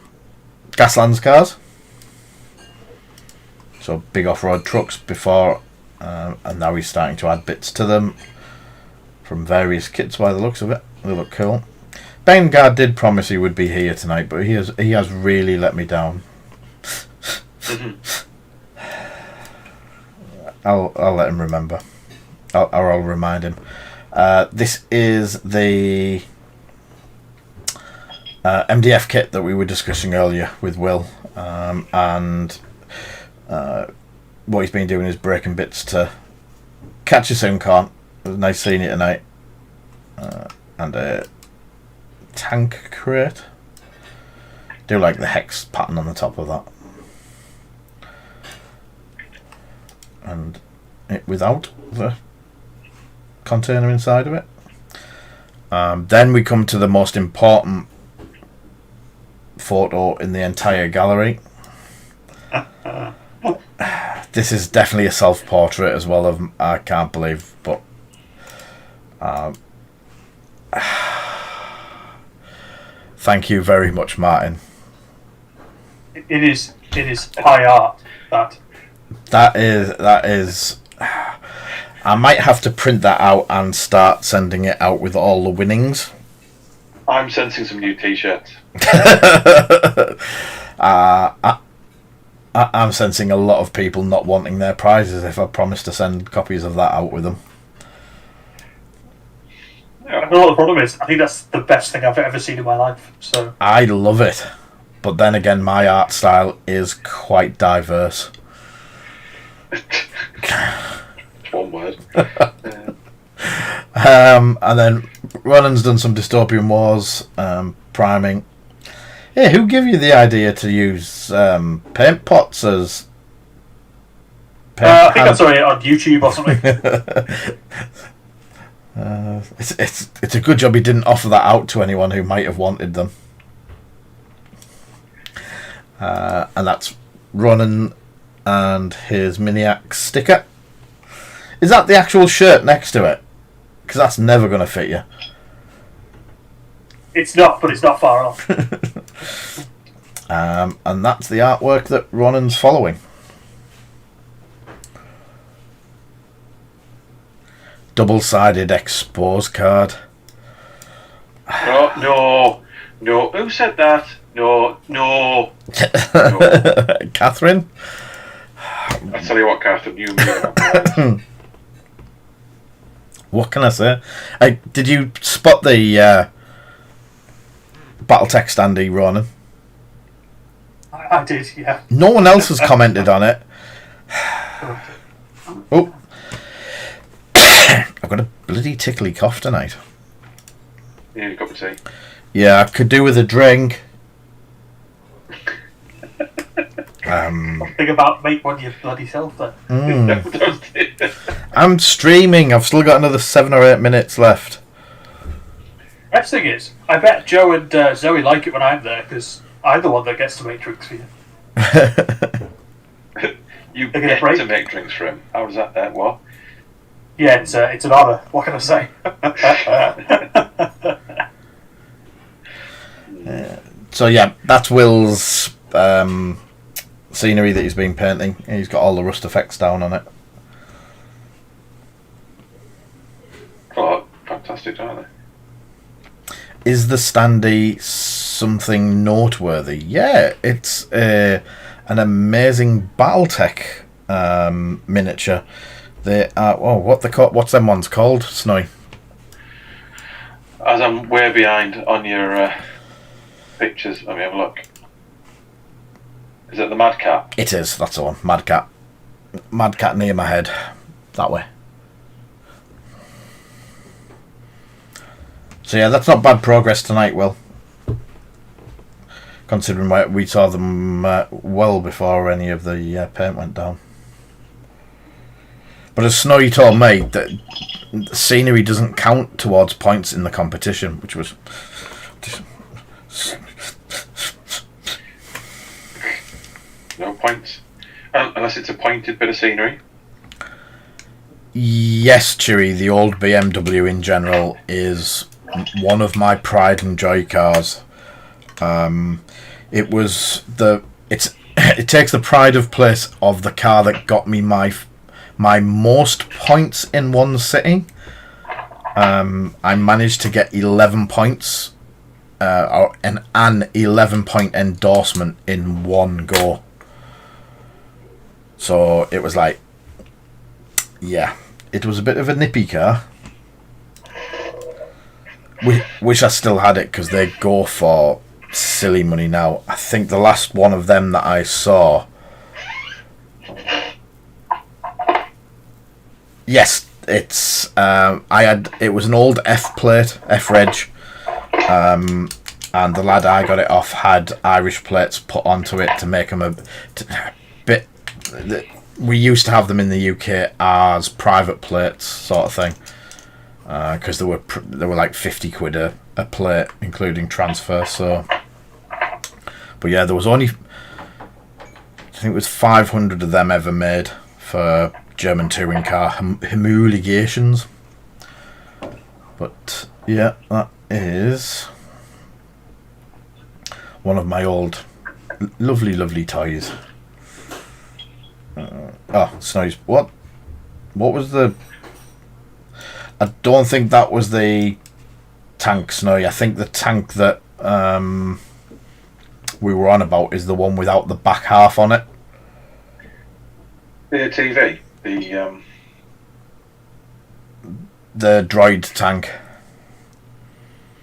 Gaslands cars. So big off-road trucks before, and now he's starting to add bits to them from various kits by the looks of it. They look cool. Bengard did promise he would be here tonight, but he has really let me down. I'll let him remember. I'll remind him. This is the MDF kit that we were discussing earlier with Will, and what he's been doing is breaking bits to Catch You Soon Can't. It was nice seeing it tonight. And a tank crate. Do like the hex pattern on the top of that. And it without the container inside of it. Then we come to the most important photo in the entire gallery. This is definitely a self-portrait as well of I can't believe, but thank you very much, Martin. It is high art, that. That is. I might have to print that out and start sending it out with all the winnings. I'm sensing some new T-shirts. I'm sensing a lot of people not wanting their prizes if I promise to send copies of that out with them. I know what the problem is. I think that's the best thing I've ever seen in my life. So I love it. But then again, my art style is quite diverse. One word. And then Ronan's done some Dystopian Wars priming. Hey, who gave you the idea to use paint pots as I think I saw it on YouTube or something. It's a good job he didn't offer that out to anyone who might have wanted them. And that's Ronan and his Miniac sticker. Is that the actual shirt next to it? Because that's never going to fit you. It's not, but it's not far off. And that's the artwork that Ronan's following. Double-sided expose card. No. Who said that? No. Catherine? I tell you what, Catherine, you me. What can I say? Did you spot the Battletech standee, Ronan? I did, yeah. No one else has commented on it. Oh. I've got a bloody tickly cough tonight. You need a cup of tea. Yeah, I could do with a drink. Think about make one your bloody self then. I'm streaming. I've still got another 7 or 8 minutes left. Best thing is, I bet Joe and Zoe like it when I'm there because I'm the one that gets to make drinks for you. You They're gonna get break. to make drinks for him. How does that? What? Yeah, it's an honour. What can I say? So yeah, that's Will's scenery that he's been painting. He's got all the rust effects down on it. Oh, fantastic, aren't they? Is the standee something noteworthy? Yeah, it's an amazing Battletech miniature. They are, what's them ones called, Snowy? As I'm way behind on your pictures, let me have a look. Is it the Mad Cat? It is, that's the one. Mad Cat. Mad Cat near my head. That way. So yeah, that's not bad progress tonight, Will. Considering we saw them well before any of the paint went down. But as Snowy told me, that scenery doesn't count towards points in the competition, which was... No points. Unless it's a pointed bit of scenery. Yes, Chewy, the old BMW in general is one of my pride and joy cars. It takes the pride of place of the car that got me my most points in one sitting. I managed to get 11 points, or an 11-point endorsement in one go. So it was like, yeah, it was a bit of a nippy car. Wish I still had it because they go for silly money now. I think the last one of them that I saw, yes, it's it was an old F plate, F reg, and the lad I got it off had Irish plates put onto it to make them a bit. We used to have them in the UK as private plates, sort of thing, because they were like 50 quid a plate, including transfer. So, but yeah, there was only, I think it was 500 of them ever made for German touring car homologations. But yeah, that is one of my old lovely toys. Oh, Snowy's what? What was the? I don't think that was the tank Snowy. I think the tank that we were on about is the one without the back half on it. The TV, The droid tank.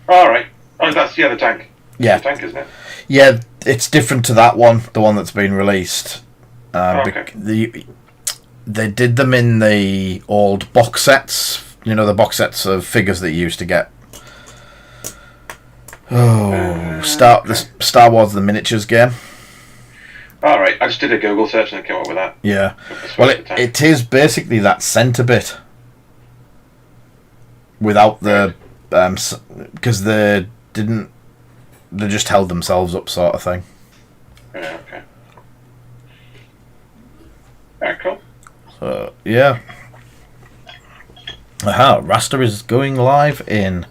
All right. Oh, that's the other tank. Yeah. The tank, isn't it? Yeah, it's different to that one, the one that's been released. Okay. They did them in the old box sets. You know, the box sets of figures that you used to get. Oh, the Star Wars The Miniatures game. All right. I just did a Google search and I came up with that. Yeah. That's Well, the tank. it is basically that centre bit. Without the... Because they didn't... They just held themselves up, sort of thing. Yeah, okay. Alright, cool. So, yeah. Aha, Rasta is going live in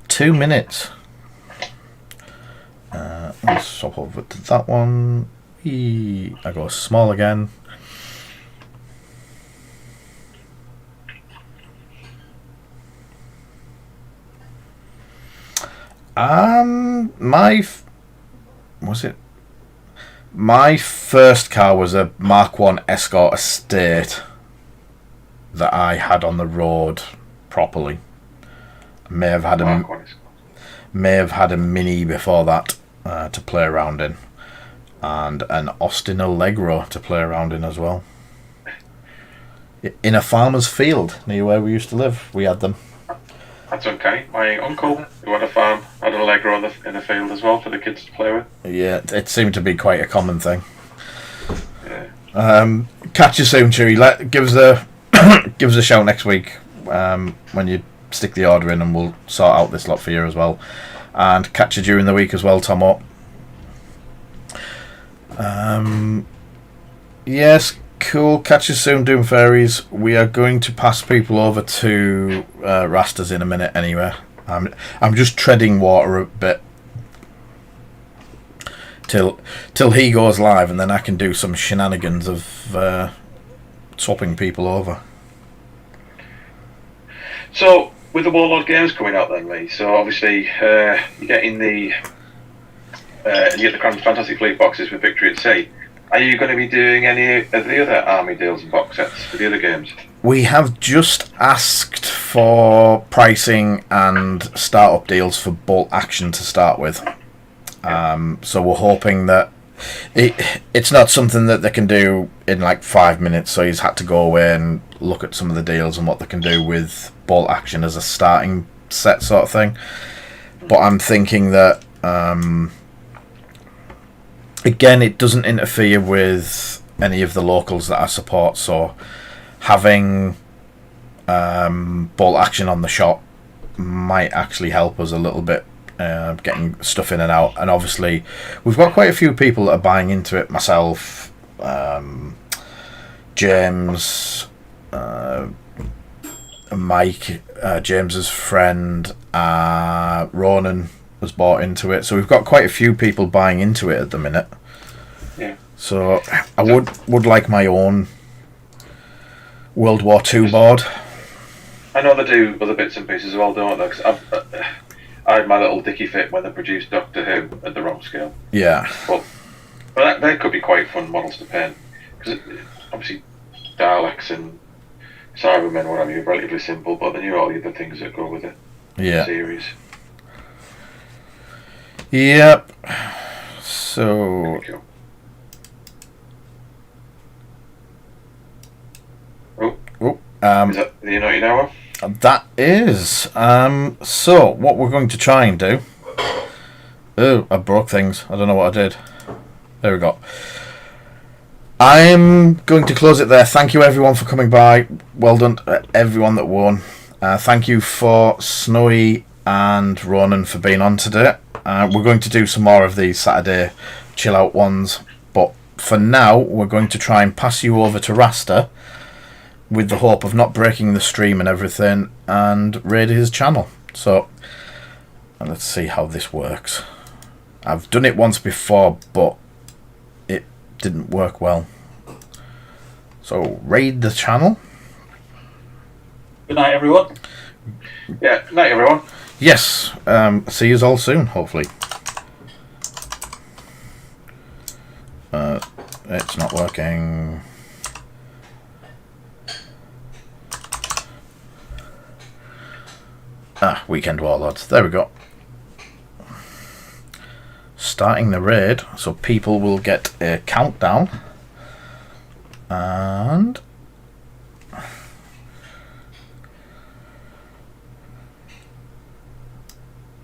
2 minutes. Let's swap over to that one. I go small again. My first car was a Mark 1 Escort Estate that I had on the road properly. May have had a Mini before that to play around in, and an Austin Allegro to play around in as well. In a farmer's field near where we used to live, we had them. That's okay. My uncle, who had a farm, had an Allegro in the field as well for the kids to play with. Yeah, it seemed to be quite a common thing. Yeah. Catch you soon, Chewy. Give us a give us a shout next week when you stick the order in, and we'll sort out this lot for you as well. And catch you during the week as well, Tomo. Yes, cool. Catch you soon, Doom Fairies. We are going to pass people over to Rastas in a minute anyway. I'm just treading water a bit till he goes live, and then I can do some shenanigans of swapping people over. So, with the Warlord games coming out then, Lee, so obviously you're getting you get the Fantastic Fleet boxes with Victory at Sea. Are you going to be doing any of the other army deals and box sets for the other games? We have just asked for pricing and start-up deals for Bolt Action to start with. So we're hoping that it's not something that they can do in like 5 minutes, so he's had to go away and look at some of the deals and what they can do with Bolt Action as a starting set sort of thing. But I'm thinking that again, it doesn't interfere with any of the locals that I support, so having Bolt Action on the shop might actually help us a little bit, getting stuff in and out. And obviously we've got quite a few people that are buying into it. Myself, James, Mike, James's friend, Ronan has bought into it, so we've got quite a few people buying into it at the minute. Yeah. So I would like my own World War II board. I know they do other bits and pieces as well, don't they? 'Cause I had my little dicky fit when they produced Doctor Who at the wrong scale. Yeah. But they could be quite fun models to paint, because obviously Daleks and Cybermen, what have you, are relatively simple, but then you know all the other things that go with the series. Yep. So. Is that the United Hour? That is. So what we're going to try and do. Oh, I broke things. I don't know what I did. There we go. I'm going to close it there. Thank you everyone for coming by. Well done to everyone that won. Thank you for Snowy and Ronan for being on today. We're going to do some more of these Saturday chill out ones, but for now we're going to try and pass you over to Rasta with the hope of not breaking the stream and everything, and raid his channel. So let's see how this works. I've done it once before, but it didn't work well. So, raid the channel. Good night, everyone. Yeah, night everyone. Yes, see you all soon, hopefully. It's not working. Weekend Warlords. There we go. Starting the raid, so people will get a countdown. And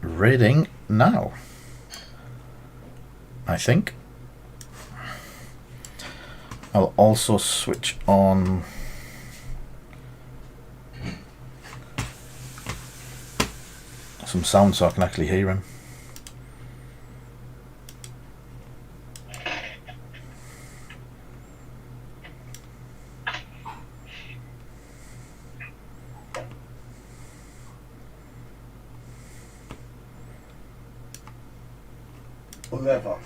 raiding now, I think. I'll also switch on some sound so I can actually hear him. Whatever.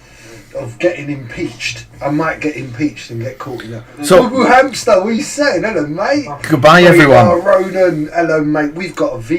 Of getting impeached. I might get impeached and get caught in that. So- Google Hamster, what are you saying? Hello, mate. Goodbye, We everyone. are Ronan. Hello, mate. We've got a V